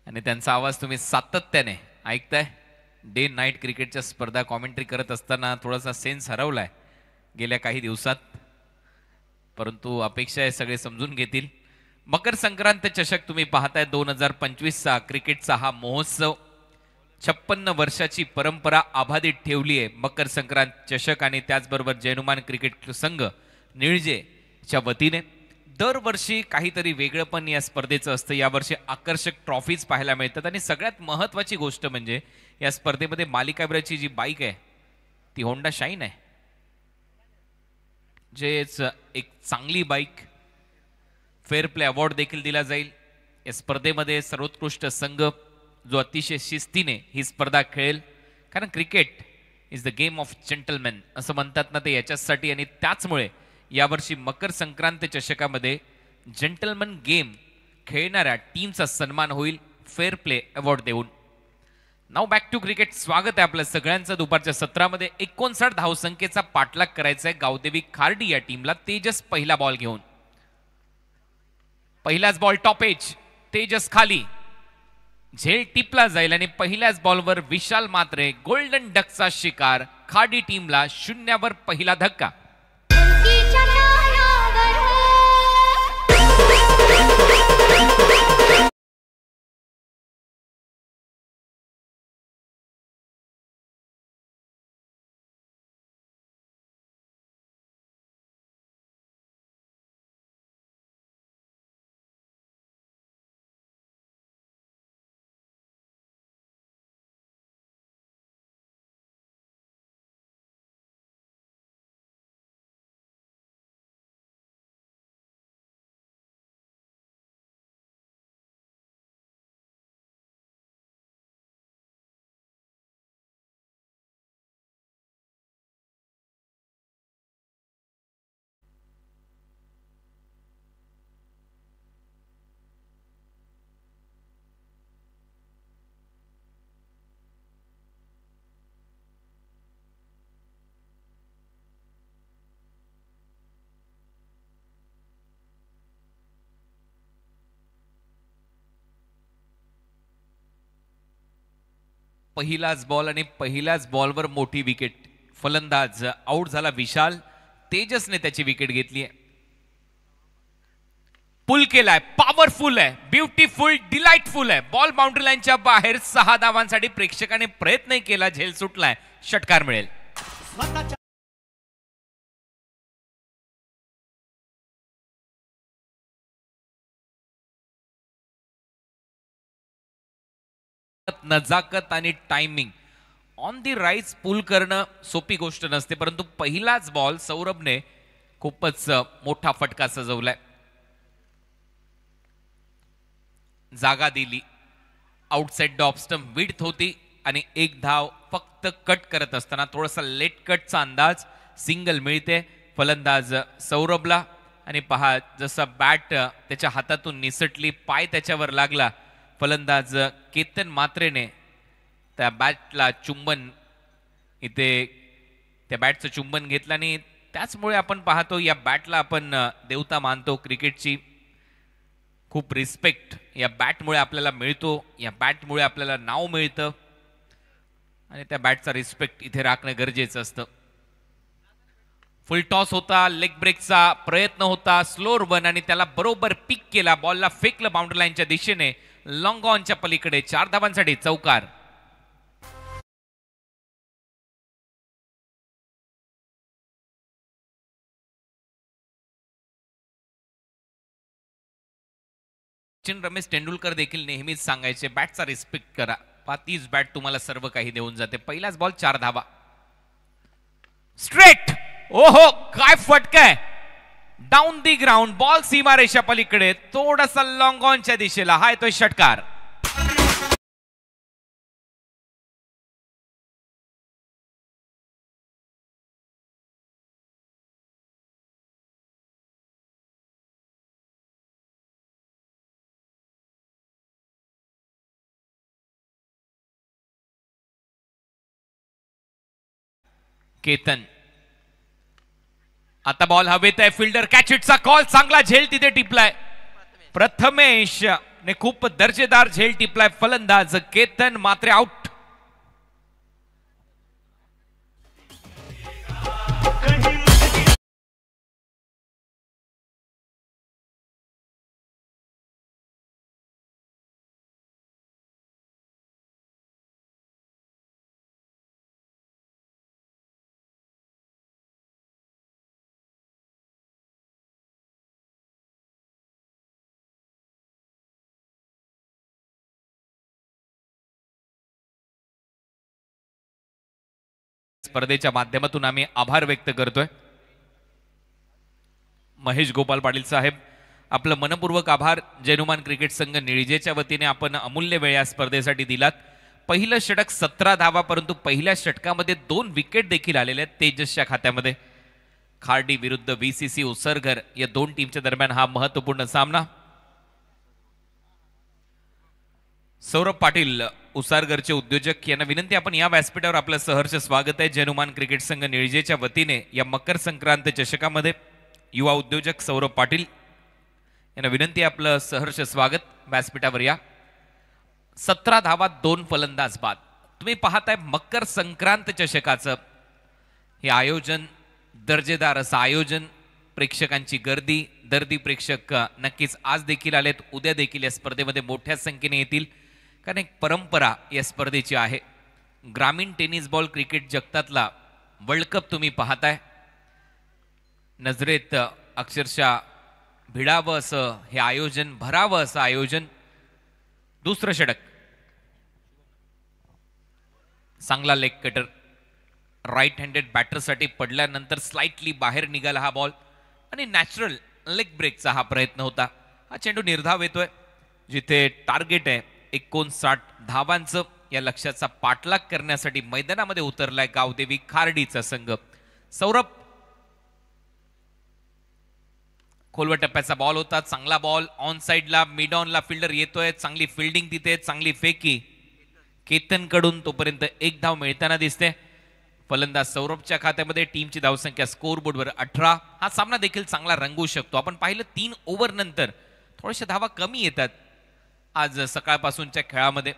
आणि त्यांचा आवाज तुम्ही सातत्याने ऐकताय. डे नाईट क्रिकेटच्या स्पर्धा कॉमेंट्री करत असताना थोडासा सेन्स हरवलाय गेल्या काही दिवसात. परंतु अपेक्षा आहे सगळे समजून घेतील. मकर संक्रांत चषक तुम्ही पाहताय. 2025चा क्रिकेटचा हा महोत्सव 56 वर्षाची परंपरा अबाधित ठेवली आहे मकर संक्रांत चषक आणि त्याचबरोबर जय हनुमान क्रिकेट संघ निळजेच्या वतीने. दरवर्षी काहीतरी वेगळं पण या स्पर्धेचं असतं. यावर्षी आकर्षक ट्रॉफीज पाहायला मिळतात आणि सगळ्यात महत्त्वाची गोष्ट म्हणजे या स्पर्धेमध्ये मालिकाभराची जी बाईक आहे ती होंडा शाईन आहे. जेच एक चांगली बाईक. फेअर प्ले अवॉर्ड देखील दिला जाईल. या स्पर्धेमध्ये सर्वोत्कृष्ट संघ जो अतिशय शिस्तीने ही स्पर्धा खेळेल. कारण cricket is the game of gentleman असं म्हणतात ना ते याच्यासाठी. आणि त्याचमुळे यावर्षी मकर संक्रांत चषकामध्ये जेंटलमॅन गेम खेळणाऱ्या टीमचा सन्मान होईल फेअर प्ले अवॉर्ड देऊन. नाव बॅक टू क्रिकेट. स्वागत आहे आपल्या सगळ्यांचं दुपारच्या सत्रामध्ये. 59 धावसंख्येचा पाठलाग करायचा आहे गावदेवी खार्डी या टीमला. तेजस पहिला बॉल घेऊन. पहिलाच बॉल टॉप एज. तेजस खाली. झेल टिपला जाईल आणि पहिल्याच बॉलवर विशाल म्हात्रे गोल्डन डकचा शिकार. खाडी टीमला 0 पहिला धक्का. पहिलाच बॉल आणि पहिल्याच बॉलवर मोठी विकेट. फलंदाज आउट झाला विशाल. तेजसने त्याची विकेट घेतली आहे. पुल केलाय, पॉवरफुल आहे, ब्युटिफुल, डिलाइटफुल आहे. बॉल बाउंड्री लाईनच्या बाहेर 6 धावांसाठी प्रेक्षकाने प्रयत्न केला, झेल सुटलाय, षटकार मिळेल. नजाकत आणि टायमिंग ऑन दी राईज पुल करणं सोपी गोष्ट नसते, परंतु पहिलाच बॉल सौरभने खूपच मोठा फटका सजवलाय. जागा दिली, outside the off stump width होती आणि एक धाव फक्त कट करत असताना थोडासा लेट कटचा अंदाज. सिंगल मिळते फलंदाज सौरभला. आणि पहा जसा बॅट त्याच्या हातातून निसटली, पाय त्याच्यावर लागला, फलंदाज केतन मात्रेने त्या बॅटला चुंबन, इथे त्या बॅटचं चुंबन घेतलं. आणि त्याचमुळे आपण पाहतो या बॅटला आपण देवता मानतो क्रिकेटची. खूप रिस्पेक्ट या बॅटमुळे आपल्याला मिळतो, या बॅटमुळे आपल्याला नाव मिळतं आणि त्या बॅटचा रिस्पेक्ट इथे राखणं गरजेचं असतं. फुल टॉस होता, लेग ब्रेकचा प्रयत्न होता, स्लोअर वन आणि त्याला बरोबर पिक केला, बॉलला फेकलं बाउंड्री लाईनच्या दिशेने, लॉंग ऑनच्या पलीकडे. 4 धावांसाठी चौकार. सचिन रमेश तेंडुलकर देखील नेहमीच सांगायचे बॅटचा रिस्पेक्ट करा, तीच बॅट तुम्हाला सर्व काही देऊन जाते. पहिलाच बॉल 4 धावा. स्ट्रेट, ओहो काय फटकाय, डाऊन दी ग्राउंड, बॉल सीमारेषा पलीकडे, थोडासा लॉंग ऑनच्या दिशेला. हा येतोय षटकार. केतन, आता बॉल हवेत आहे, फिल्डर कॅच इटचा कॉल, चांगला झेल तिथे टिपलाय. प्रथमेश ने खूप दर्जेदार झेल टिपलाय. फलंदाज केतन मात्र आउट. स्पर्धेच्या माध्यमातून आम्ही आभार व्यक्त करतोय. महेश गोपाल पाटील साहेब, आपलं मनपूर्वक आभार. जैनुमान क्रिकेट संघ निळजेच्या वतीने आपण अमूल्य वेळ या स्पर्धेसाठी दिलात. पहिलं षटक 17 धावा, परंतु पहिल्या षटकामध्ये 2 विकेट देखील आलेल्या आहेत तेजसच्या खात्यामध्ये. खार्डी विरुद्ध VCC उसरघर या 2 टीमच्या दरम्यान हा महत्वपूर्ण सामना. सौरभ पाटील उसारगरचे उद्योजक यांना विनंती, आपण या व्यासपीठावर आपलं सहर्ष स्वागत आहे. जैनुमान क्रिकेट संघ निळजेच्या वतीने या मकर संक्रांत चषकामध्ये युवा उद्योजक सौरभ पाटील यांना विनंती, आपलं सहर्ष स्वागत, व्यासपीठावर या. 17 धावा, 2 फलंदाज बाद. तुम्ही पाहताय मकर संक्रांत चषकाचं हे आयोजन, दर्जेदार असं आयोजन. प्रेक्षकांची गर्दी, दर्दी प्रेक्षक नक्कीच आज देखील आलेत, उद्या देखील या स्पर्धेमध्ये मोठ्या संख्येने येतील, कारण एक परंपरा या स्पर्धेची आहे. ग्रामीण टेनिस बॉल क्रिकेट जगतातला वर्ल्ड कप तुम्ही पाहताय. नजरेत अक्षरशः भिडावं असं हे आयोजन, भरावं असं आयोजन. दुसरं षटक, चांगला लेग कटर, राईट हँडेड बॅटरसाठी पडल्यानंतर स्लाइटली बाहेर निघाला हा बॉल आणि नॅचरल लेग ब्रेकचा हा प्रयत्न होता. हा चेंडू निर्धाव येतोय, जिथे टार्गेट आहे 59 धावांचं. या लक्ष्याचा पाठलाग करण्यासाठी मैदानामध्ये उतरलाय गावदेवी खार्डीचा संघ. सौरभ, खोलवर टप्प्याचा बॉल होता, चांगला बॉल ऑन साइडला, मिड ऑनला फिल्डर येतोय, चांगली फिल्डिंग तिथे, चांगली फेकी केतन कडून. तोपर्यंत 1 धाव मिळताना दिसते. फलंदाज सौरभच्या खात्यामध्ये. टीमची धावसंख्या स्कोरबोर्डवर 18. हा सामना देखील चांगला रंगू शकतो. आपण पाहिलं 3 ओव्हर नंतर थोड्याशा धावा कमी येतात आज सकाळपासूनच्या खेळामध्ये.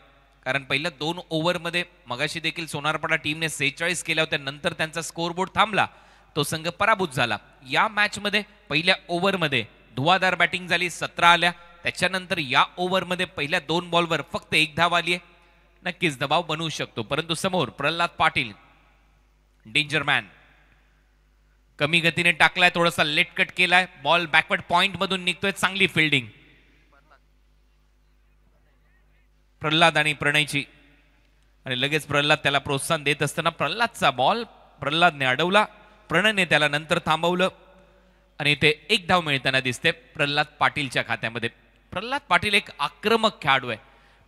कारण पहिल्या 2 ओव्हरमध्ये मगाशी देखील सोनारपाडा टीमने 46 केल्या होत्या, नंतर त्यांचा स्कोरबोर्ड थांबला, तो संघ पराभूत झाला. या मॅचमध्ये पहिल्या ओव्हरमध्ये धुवाधार बॅटिंग झाली, 17 आल्या. त्याच्यानंतर या ओव्हरमध्ये पहिल्या 2 बॉलवर फक्त 1 धाव आली आहे. नक्कीच दबाव बनवू शकतो, परंतु समोर प्रल्हाद पाटील डेंजरमॅन कमी गतीने टाकलाय, थोडासा लेट कट केलाय, बॉल बॅकवर्ड पॉइंट मधून निघतोय, चांगली फिल्डिंग प्रल्हाद आणि प्रणयची. आणि लगेच प्रल्हाद त्याला प्रोत्साहन देत असताना प्रल्हादचा बॉल प्रल्हादने अडवला, प्रणयने त्याला नंतर थांबवलं आणि ते 1 धाव मिळताना दिसते प्रल्हाद पाटीलच्या खात्यामध्ये. प्रल्हाद पाटील एक आक्रमक खेळाडू आहे,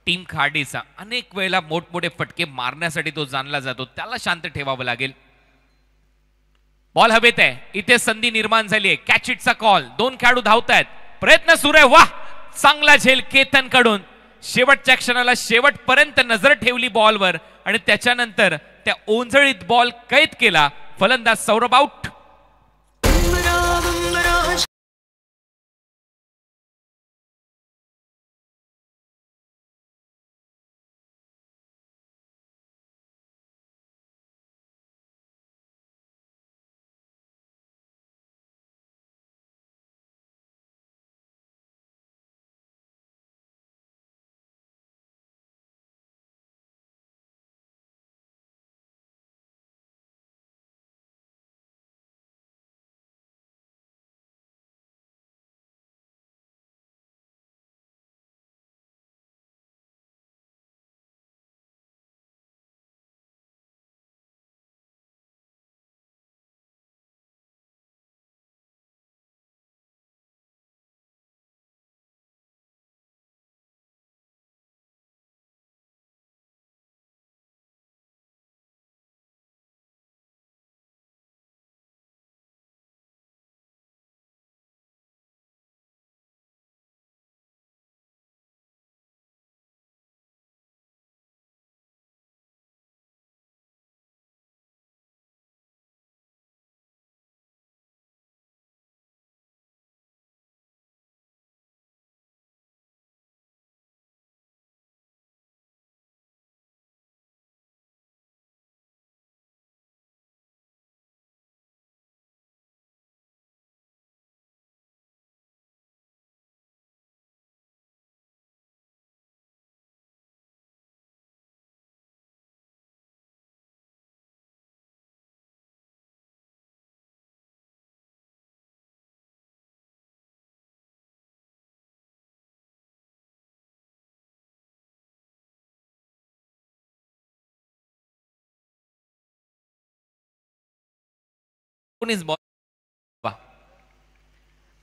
टीम खाडीचा. अनेक वेळेला मोठमोठे फटके मारण्यासाठी तो जाणला जातो, त्याला शांत ठेवावं लागेल. बॉल हवेत आहे, इथे संधी निर्माण झाली आहे, कॅच इटचा कॉल, 2 खेळाडू धावतायत, प्रयत्न सुरू आहे. वाह, चांगला झेल केतन कडून. शेवटच्या क्षणाला शेवटपर्यंत नजर ठेवली बॉलवर आणि त्याच्यानंतर त्या ओंजळीत बॉल कैद केला. फलंदाज सौरभ आउट.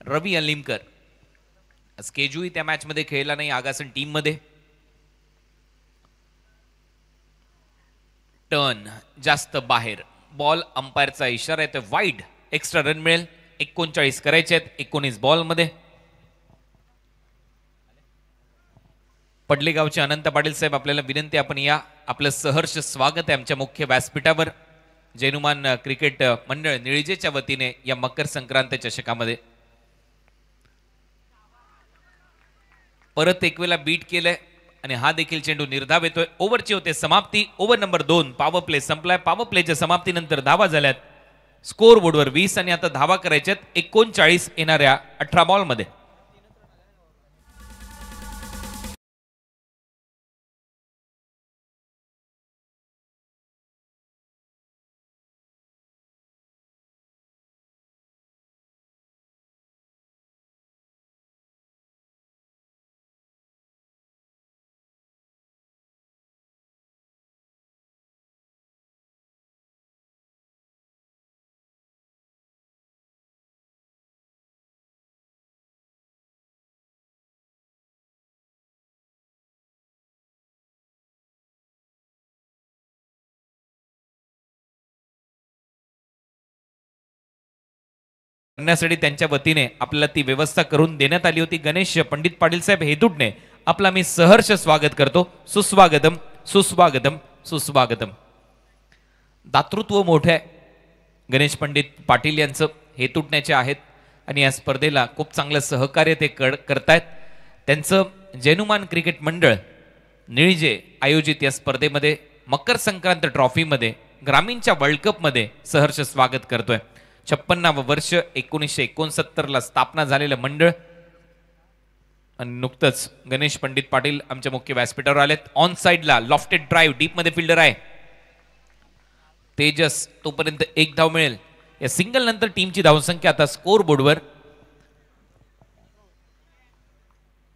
रवी अलिमकर केजूही त्या मॅच मध्ये खेळला नाही, आगासन टीम मध्ये. टर्न जास्त बाहेर, बॉल अंपायरचा इशारा आहे, वाईड, एक्स्ट्रा रन मिळेल. 39 करायचे आहेत 19 बॉल मध्ये. पडलेगावचे अनंत पाटील साहेब, आपल्याला विनंती, आपण या, आपलं सहर्ष स्वागत आहे आमच्या मुख्य व्यासपीठावर. जैनुमान क्रिकेट मंडळ निळजेच्या वतीने या मकर संक्रांत चषकामध्ये परत एक वेळा बीट केलंय आणि हा देखील चेंडू निर्धाव येतोय. ओव्हरची होते समाप्ती. ओव्हर नंबर 2 पॉवर प्ले संपलाय. पॉवर प्लेच्या समाप्तीनंतर धावा झाल्यात स्कोर बोर्डवर 20 आणि आता धावा करायच्यात 39 येणाऱ्या 18 बॉल मध्ये. करण्यासाठी त्यांच्या वतीने आपल्याला ती व्यवस्था करून देण्यात आली होती. गणेश पंडित पाटील साहेब हेतुटणे आपला मी सहर्ष स्वागत करतो. सुस्वागतम सुस्वागतम सुस्वागतम. दातृत्व मोठे गणेश पंडित पाटील यांचं हेतुटण्याचे आहेत आणि या स्पर्धेला खूप चांगलं सहकार्य ते करतायत. त्यांचं जैनुमान क्रिकेट मंडळ निळजे आयोजित या स्पर्धेमध्ये मकर संक्रांत ट्रॉफीमध्ये ग्रामीणच्या वर्ल्ड कपमध्ये सहर्ष स्वागत करतोय. 56वं वर्ष 1969ला स्थापना झालेलं मंडळ आणि नुकतंच गणेश पंडित पाटील आमच्या मुख्य व्यासपीठावर आलेत. ऑन साइडला लॉफ्टेड ड्राईव्ह डीप मध्ये फिल्डर आहे तेजस, तोपर्यंत एक धाव मिळेल. या सिंगल नंतर टीमची धावसंख्या आता स्कोर बोर्डवर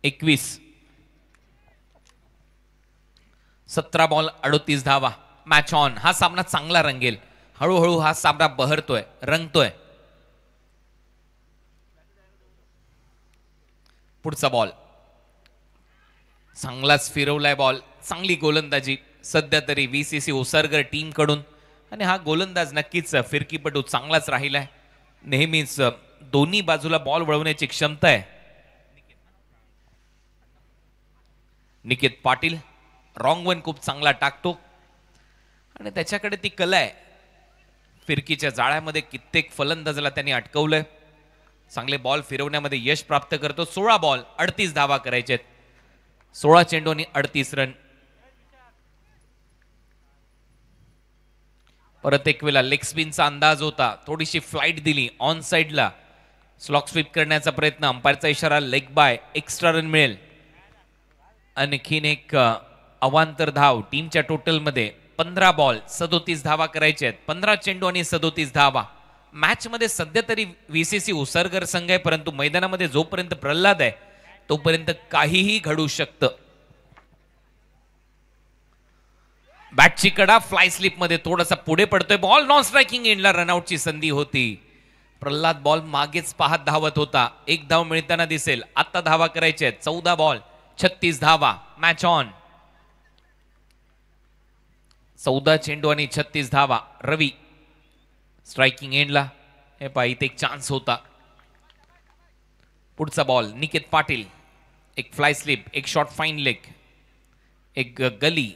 21. 17 बॉल 38 धावा. Match on. हा सामना चांगला रंगेल. हळूहळू हा सामना बहरतोय, रंगतोय. पुढचा बॉल चांगलाच फिरवलाय बॉल. चांगली गोलंदाजी सध्या तरी VCC ओसरगर टीम कडून आणि हा गोलंदाज नक्कीच फिरकीपटू चांगलाच राहिलाय. नेहमीच दोन्ही बाजूला बॉल वळवण्याची क्षमता आहे. निकेत पाटील रॉंग वन खूप चांगला टाकतो आणि त्याच्याकडे ती कला आहे. फिरकीच्या जाळ्यामध्ये कित्येक फलंदाजाला त्यांनी अटकवलंय. चांगले बॉल फिरवण्यामध्ये यश प्राप्त करतो. 16 बॉल 38 धावा करायचे. 16 चेंडू आणि 38 रन. परत एक वेळा लेग स्पिनचा अंदाज होता, थोडीशी फ्लाइट दिली ऑन साइडला. स्लॉक स्वीप करण्याचा प्रयत्न, अंपायरचा इशारा लेग बाय, एक्स्ट्रा रन मिळेल. आणखीन एक अवांतर धाव. टीमच्या टोटल मध्ये 15 बॉल 37 धावा करायचे आहेत. 15 चेंडू आणि 37 धावा. मॅच मध्ये सध्या तरी VCC ओसरगर संघ आहे, परंतु मैदानामध्ये जोपर्यंत प्रल्हाद आहे तोपर्यंत काहीही घडू शकतं. बॅटची कडा फ्लाय स्लिप मध्ये थोडासा पुढे पडतोय. बॉल नॉन स्ट्रायकिंग एंडला रनआउटची संधी होती. प्रल्हाद बॉल मागेच पाहत धावत होता. एक धाव मिळताना दिसेल. आता धावा करायच्या आहेत. 14 बॉल 36 धावा. Match on. 14 चेंडू आणि 36 धावा. रवी स्ट्रायकिंग एंडला. हे पहा इथे एक चान्स होता. पुढचा बॉल निकेत पाटील. एक फ्लाय स्लिप, एक शॉर्ट फाईन लेग, एक गली,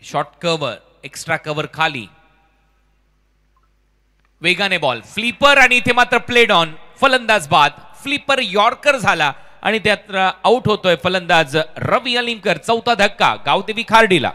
शॉर्ट कव्हर, एक्स्ट्रा कव्हर खाली. वेगाने बॉल फ्लिपर आणि इथे मात्र प्लेड ऑन. फलंदाज बाद. फ्लिपर यॉर्कर झाला आणि त्यात आउट होतोय फलंदाज रवी अलिमकर. 4था धक्का गावदेवी खार्डीला.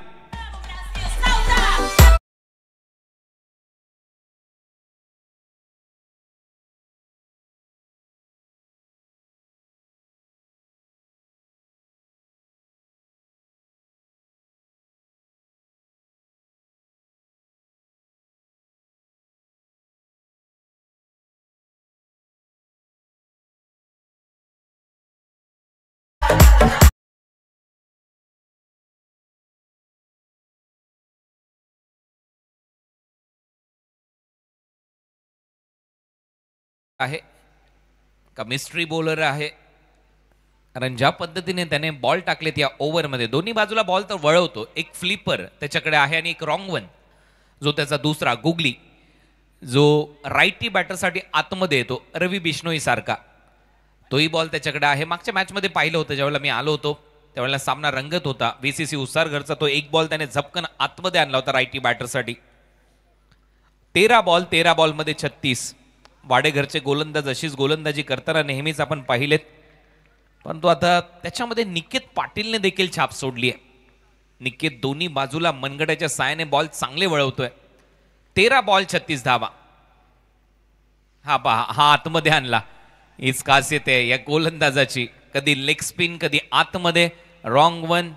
आहे का मिस्ट्री बॉलर आहे, कारण ज्या पद्धतीने त्याने बॉल टाकलेत या ओव्हरमध्ये दोन्ही बाजूला बॉल तर वळवतो. एक फ्लिपर त्याच्याकडे आहे आणि एक रॉंग वन जो त्याचा दुसरा गुगली जो राईटी बॅटरसाठी आतमध्ये येतो रवी बिश्नोई सारखा, तोही बॉल त्याच्याकडे आहे. मागच्या मॅचमध्ये पाहिलं होतं ज्यावेळेला मी आलो होतो त्यावेळेला सामना रंगत होता. VCC उसारघरचा तो एक बॉल त्याने झपकन आतमध्ये आणला होता राईटी बॅटरसाठी. 13 बॉल 13 बॉलमध्ये 36. वाडेघरचे गोलंदाज अशीच गोलंदाजी करताना नेहमीच आपण पाहिलेत, परंतु आता त्याच्यामध्ये निकेत पाटीलने देखील छाप सोडली आहे. निकेत दोन्ही बाजूला मनगटाच्या सायाने बॉल चांगले वळवतोय. 13 बॉल 36 धावा. हा पहा हा आतमध्ये आणला. हीच खासियत आहे या गोलंदाजाची. कधी लेग स्पिन कधी आतमध्ये. Wrong one.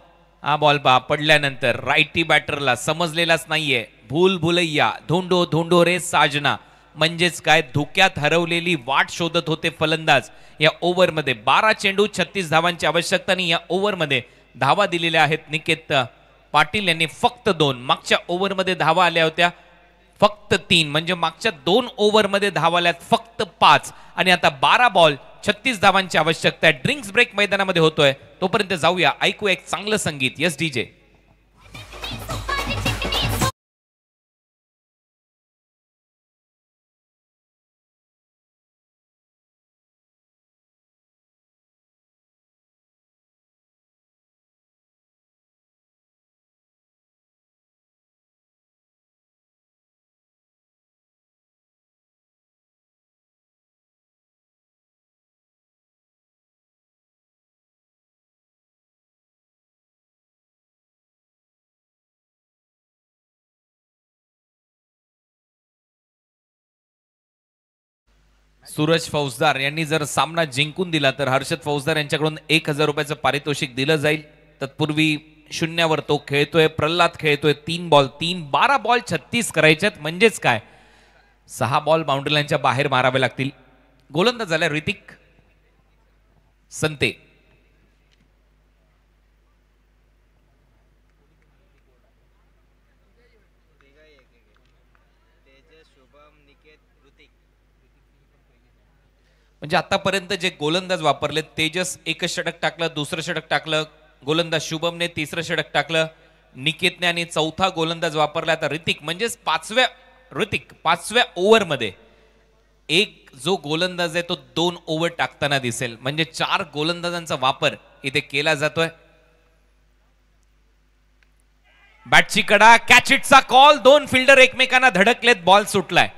हा बॉल पहा पडल्यानंतर राईटी बॅटरला समजलेलाच नाहीये. भूल भुलैया धोंडो धोंडो रे साजना, म्हणजेच काय धोक्यात हरवलेली वाट शोधत होते फलंदाज. या ओव्हरमध्ये 12 चेंडू 36 धावांची आवश्यकता आणि या ओव्हरमध्ये धावा दिलेल्या आहेत निकेत पाटील यांनी फक्त 2. मागच्या ओव्हरमध्ये धावा आल्या होत्या फक्त 3, म्हणजे मागच्या 2 ओव्हरमध्ये धावा आल्यात फक्त 5 आणि आता 12 बॉल 36 धावांची आवश्यकता आहे. ड्रिंक्स ब्रेक मैदानामध्ये होतोय. तोपर्यंत जाऊया ऐकूया एक चांगलं संगीत. Yes DJ. सूरज फौजदार यांनी जर सामना जिंकून दिला तर हर्षद फौजदार यांच्याकडून 1000 रुपयाचं पारितोषिक दिलं जाईल. तत्पूर्वी शून्यावर तो खेळतोय, प्रल्हाद खेळतोय. 3 बॉल 3, 12 बॉल 36 करायच्यात. म्हणजेच काय, 6 बॉल बाउंड्री लाईनच्या बाहेर मारावे लागतील. गोलंदाज झाला ऋतिक संते. म्हणजे आतापर्यंत जे गोलंदाज वापरले, तेजस एकच षटक टाकलं, दुसरं षटक टाकलं. गोलंदाज शुभमने तिसरं षटक टाकलं. निकेतने आणि चौथा गोलंदाज वापरला. आता ऋतिक म्हणजेच पाचव्या ओव्हरमध्ये एक जो गोलंदाज आहे तो 2 ओव्हर टाकताना दिसेल. म्हणजे 4 गोलंदाजांचा वापर इथे केला जातोय. बॅटची कडा, कॅच इटचा कॉल. 2 फिल्डर एकमेकांना धडकलेत, बॉल सुटलाय.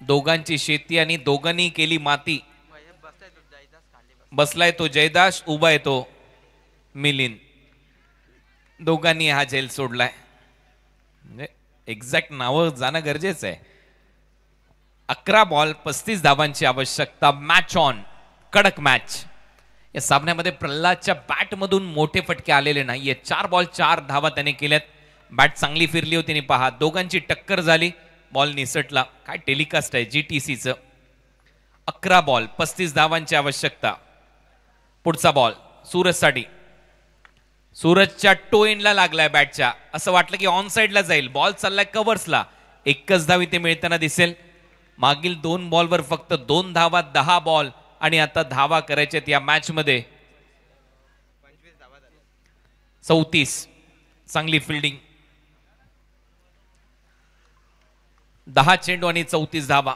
दोघांची शेती आणि दोघांनी केली माती. बसलाय तो जयदास, उभा येतो मिलिंद. दोघांनी हा झेल सोडलाय. म्हणजे एक्झॅक्ट नावं जाणं गरजेचं आहे. 11 बॉल 35 धावांची आवश्यकता. मॅच ऑन, कडक मॅच. या सामन्यामध्ये प्रल्हादच्या बॅटमधून मोठे फटके आलेले नाहीये. 4 बॉल 4 धावा त्याने केल्यात. बॅट चांगली फिरली होती आणि पहा दोघांची टक्कर झाली. बॉल निसटला. काय टेलिकास्ट आहे GTCचं. 11 बॉल 35 धावांची आवश्यकता. पुढचा बॉल सूरजसाठी. सूरजच्या टो एंडला लागलाय बॅटच्या. असं वाटलं की ऑन साइडला जाईल. बॉल चाललाय कव्हर्सला. एकच धाव इथे मिळताना दिसेल. मागील 2 बॉलवर फक्त 2 धावा, 10 बॉल आणि आता धावा करायच्यात या मॅच मध्ये. 34. चांगली फिल्डिंग. 10 चेंडू आणि 34 धावा.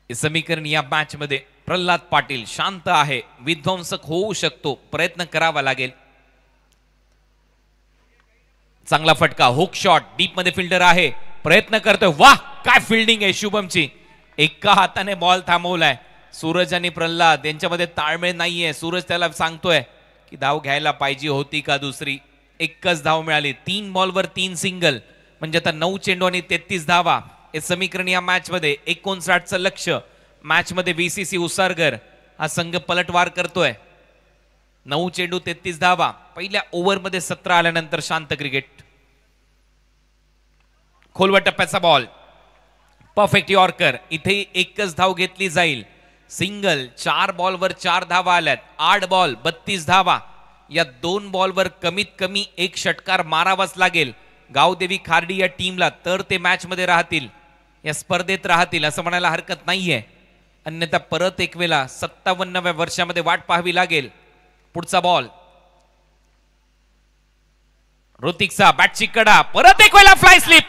हे समीकरण या मॅच मध्ये. प्रल्हाद पाटील शांत आहे. विध्वंसक होऊ शकतो, प्रयत्न करावा लागेल. चांगला फटका, हुक शॉट. डीप मध्ये फिल्डर आहे, प्रयत्न करतोय. वाह, काय फिल्डिंग आहे शुभमची. एका हाताने बॉल थांबवलाय. सूरज आणि प्रल्हाद यांच्यामध्ये ताळमेळ नाहीये. सूरज त्याला सांगतोय की धाव घ्यायला पाहिजे होती का दुसरी. एकच धाव मिळाली. 3 बॉलवर 3 सिंगल. म्हणजे आता 9 चेंडू आणि 33 धावा. हे समीकरण या मॅच मध्ये. 59चं लक्ष. मॅच मध्ये VCC उसारगर हा संघ पलटवार करतोय. 9 चेंडू 33 धावा. पहिल्या ओव्हरमध्ये 17 आल्यानंतर शांत क्रिकेट. खोलवा टप्प्याचा बॉल. Perfect yorker. इथे एकच धाव घेतली जाईल. सिंगल. 4 बॉलवर 4 धावा आल्यात. 8 बॉल 32 धावा. या 2 बॉलवर कमीत कमी 1 षटकार मारावाच लागेल गावदेवी खार्डी या टीमला, तर ते मॅच मध्ये राहतील, या स्पर्धेत राहतील असं म्हणायला हरकत नाहीये. अन्यथा परत एक वेळा 57व्या वर्षामध्ये वाट पाहावी लागेल. पुढचा बॉल ऋतिकचा. बॅटची कडा. परत एक वेळा फ्लाय स्लिप.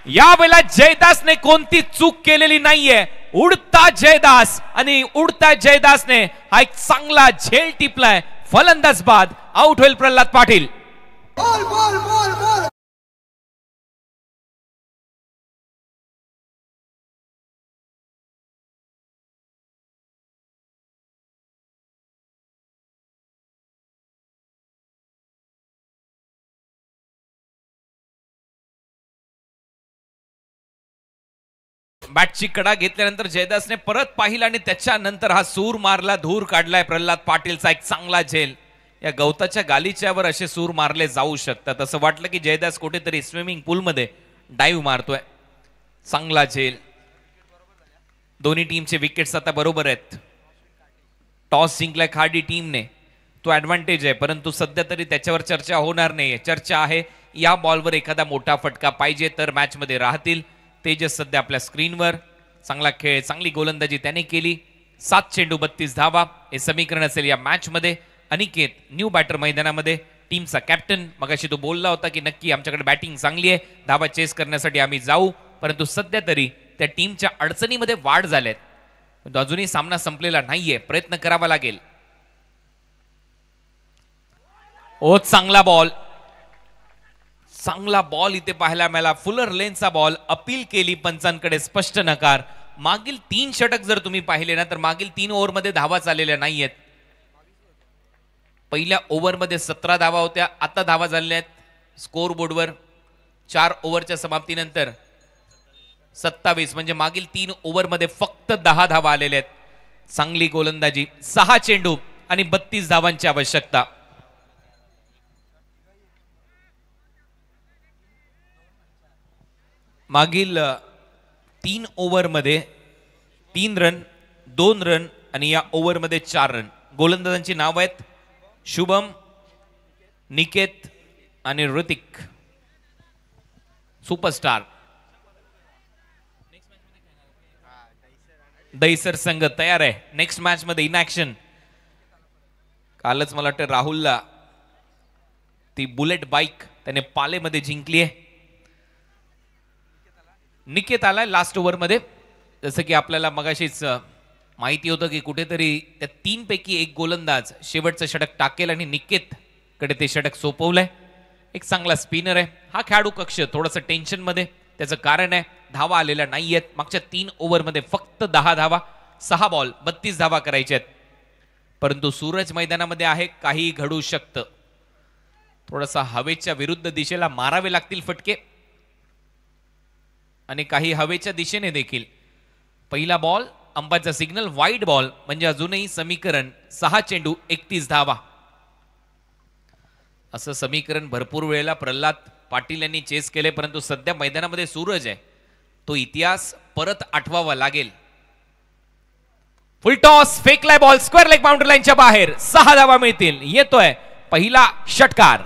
या वेळेला जयदासने कोणती चूक केलेली नाहीये. उडता जयदास आणि उडता जयदासने हा एक चांगला झेल टिपलाय. फलंदाज बाद. आउट होईल प्रल्हाद पाटील. बॅटची कडा घेतल्यानंतर जयदासने परत पाहिलं आणि त्याच्यानंतर हा सूर मारला, धूर काढलाय प्रल्हाद पाटीलचा. एक चांगला झेल. या गवताच्या गालीच्यावर असे सूर मारले जाऊ शकतात. असं वाटलं की जयदास कुठेतरी स्विमिंग पूल मध्ये डाईव्ह मारतोय. चांगला झेल. दोन्ही टीमचे विकेट्स आता बरोबर आहेत. टॉस जिंकलाय खार्डी टीमने, तो ऍडव्हान्टेज आहे, परंतु सध्या तरी त्याच्यावर चर्चा होणार नाहीये. चर्चा आहे या बॉलवर एखादा मोठा फटका पाहिजे तर मॅच मध्ये राहतील. तेजस सध्या आपल्या स्क्रीनवर. चांगला खेळ, चांगली गोलंदाजी त्याने केली. 7 चेंडू 32 धावा हे समीकरण असेल या मॅच मध्ये. अनिकेत न्यू बॅटर मैदानामध्ये, टीमचा कॅप्टन. मगाशी तो बोलला होता की नक्की आमच्याकडे बॅटिंग चांगली आहे, धावा चेस करण्यासाठी आम्ही जाऊ, परंतु सध्या तरी त्या टीमच्या अडचणीमध्ये वाढ झाल्यात. अजूनही सामना संपलेला नाहीये, प्रयत्न करावा लागेल. ओ चांगला बॉल, चांगला बॉल इथे पाहायला मिळाला. फुलर लेनचा बॉल. अपील केली पंचांकडे, स्पष्ट नकार. मागील 3 षटक जर तुम्ही पाहिले ना तर मागील 3 ओव्हरमध्ये धावा चाललेल्या नाहीयेत. पहिल्या ओव्हरमध्ये 17 धावा होत्या, आता धावा झालेल्या आहेत स्कोर बोर्डवर. 4 ओव्हरच्या समाप्तीनंतर 27 म्हणजे मागील 3 ओव्हरमध्ये फक्त 10 धावा आलेल्या आहेत. चांगली गोलंदाजी, 6 चेंडू आणि 32 धावांची आवश्यकता. मागील 3 ओव्हरमध्ये 3 रन, 2 रन आणि या ओव्हरमध्ये 4 रन. गोलंदाजांची नाव आहेत शुभम, निकेत आणि ऋतिक. सुपरस्टार दहीसर संघ तयार आहे नेक्स्ट मॅच मध्ये इन ऍक्शन. कालच मला वाटतं राहुलला ती बुलेट बाईक त्याने पालेमध्ये जिंकली आहे. निकेत आलाय लास्ट ओव्हर मध्ये. जसं की आपल्याला मगाशीच माहिती होतं की कुठेतरी त्या 3 पैकी एक गोलंदाज शेवटचं षटक टाकेल आणि निकेत कडे ते षटक सोपवलंय. एक चांगला स्पिनर आहे हा खेळाडू. कक्ष थोडंसं टेन्शन मध्ये, त्याचं कारण आहे धावा आलेल्या नाहीयेत. मागच्या 3 ओव्हरमध्ये फक्त 10 धावा, 6 बॉल 32 धावा करायच्या आहेत. परंतु सूरज मैदानामध्ये आहे, काही घडू शकतं. थोडासा हवेच्या विरुद्ध दिशेला मारावे लागतील फटके आणि काही हवेच्या दिशेने देखील. पहिला बॉल अंपायरचा सिग्नल वाईड बॉल म्हणजे अजूनही समीकरण 6 चेंडू 31 धावा. असं समीकरण भरपूर वेळेला प्रल्हाद पाटील यांनी चेस केले, परंतु सध्या मैदानामध्ये सूरज आहे, तो इतिहास परत आठवावा लागेल. फुल टॉस फेकलाय बॉल स्क्वेअर लेग बाउंड्री लाईनच्या बाहेर. 6 धावा मिळतील. येतोय पहिला षटकार.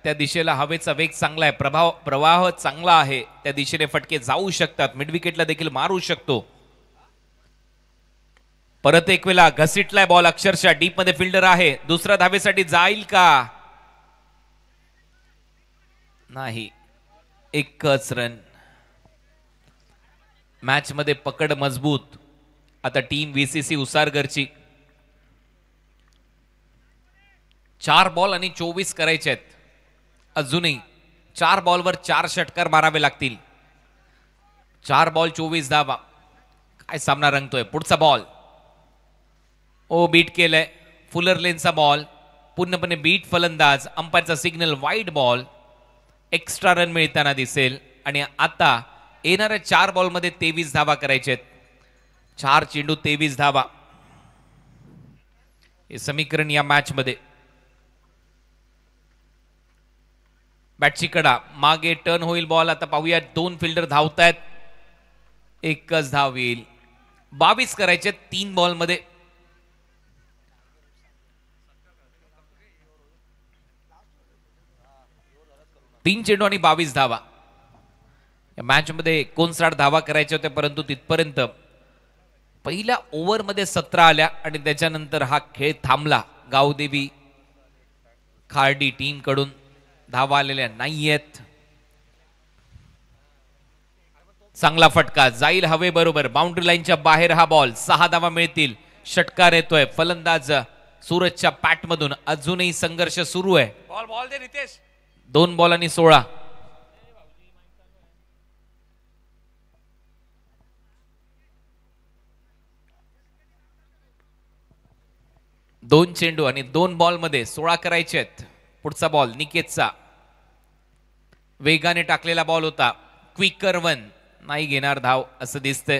त्या दिशेला हवेचा वेग चांगला आहे, प्रवाह चांगला आहे, त्या दिशेने फटके जाऊ शकतात. मिड विकेटला देखील मारू शकतो. परत एक वेळा घसीटलाय बॉल, अक्षरशः डीप मध्ये फिल्डर आहे. दुसऱ्या धावेसाठी जाईल का? नाही, एकच रन. मॅच मध्ये पकड मजबूत. आता टीम व्हीसीसी उसारगरची 4 बॉल आणि 24 करायचे आहेत. अजूनही 4 बॉलवर 4 षटकार मारावे लागतील. 4 बॉल 24 धावा. काय सामना रंगतोय. पुढचा बॉल ओ बीट केलंय. फुलर लेनचा बॉल पूर्णपणे बीट फलंदाज. अंपायरचा signal wide ball. Extra run मिळताना दिसेल. आणि आता येणाऱ्या 4 बॉलमध्ये 23 धावा करायचे आहेत. 4 चेंडू 23 धावा हे समीकरण या मॅच मध्ये. बॅटची कडा मागे टर्न होईल बॉल. आता पाहूया 2 फिल्डर धावतायत. एकच धाव येईल. 22 करायचे 3 बॉल मध्ये. तीन चेंडू आणि 22 धावा. या मॅच मध्ये 59 धावा करायच्या होत्या, परंतु तिथपर्यंत पहिल्या ओव्हर मध्ये 17 आल्या आणि त्याच्यानंतर हा खेळ थांबला. गावदेवी खार्डी टीम कडून धावा आलेल्या नाहीयेत. चांगला फटका जाईल हवे बरोबर. बाउंड्री लाईनच्या बाहेर हा बॉल. 6 धावा मिळतील. षटकार येतोय फलंदाज सूरजच्या पॅट मधून. अजूनही संघर्ष सुरू आहे. बॉल दे रितेश. 2 बॉल आणि 16. दोन चेंडू आणि 2 बॉल मध्ये 16 करायचे आहेत. पुढचा बॉल निकेतचा. वेगाने टाकलेला बॉल होता. क्विकर 1 नाही घेणार धाव असं दिसतंय.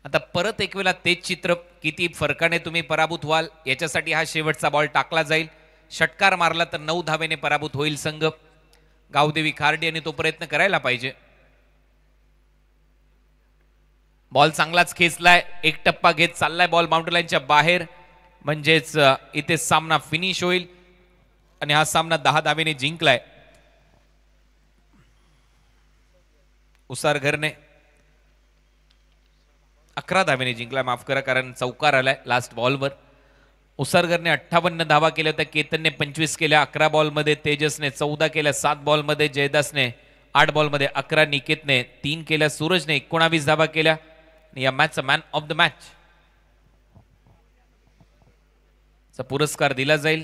आता परत एक वेळा तेच चित्र. किती फरकाने तुम्ही पराभूत व्हाल याच्यासाठी हा शेवटचा बॉल टाकला जाईल. षटकार मारला तर 9 धावेने पराभूत होईल संघ. गावदेवी खार्डी यांनी तो प्रयत्न करायला पाहिजे. बॉल चांगलाच खेचलाय. एक टप्पा घेत चाललाय बॉल बाउंड्री लाईनच्या बाहेर. म्हणजेच इथे सामना फिनिश होईल आणि हा सामना 10 धावेने जिंकलाय उसारघरने. 11 धावेने जिंकलाय, माफ करा, कारण चौकार आलाय लास्ट बॉलवर. उसारघरने 58 धावा केल्या होत्या. केतनने 25 केल्या 11 बॉलमध्ये. तेजसने 14 केल्या 7 बॉलमध्ये. जयदासने 8 बॉलमध्ये 11. निकेतने 3 केल्या. सूरजने 19 धावा केल्या. या मॅचचा मॅन ऑफ द मॅच चा पुरस्कार दिला जाईल.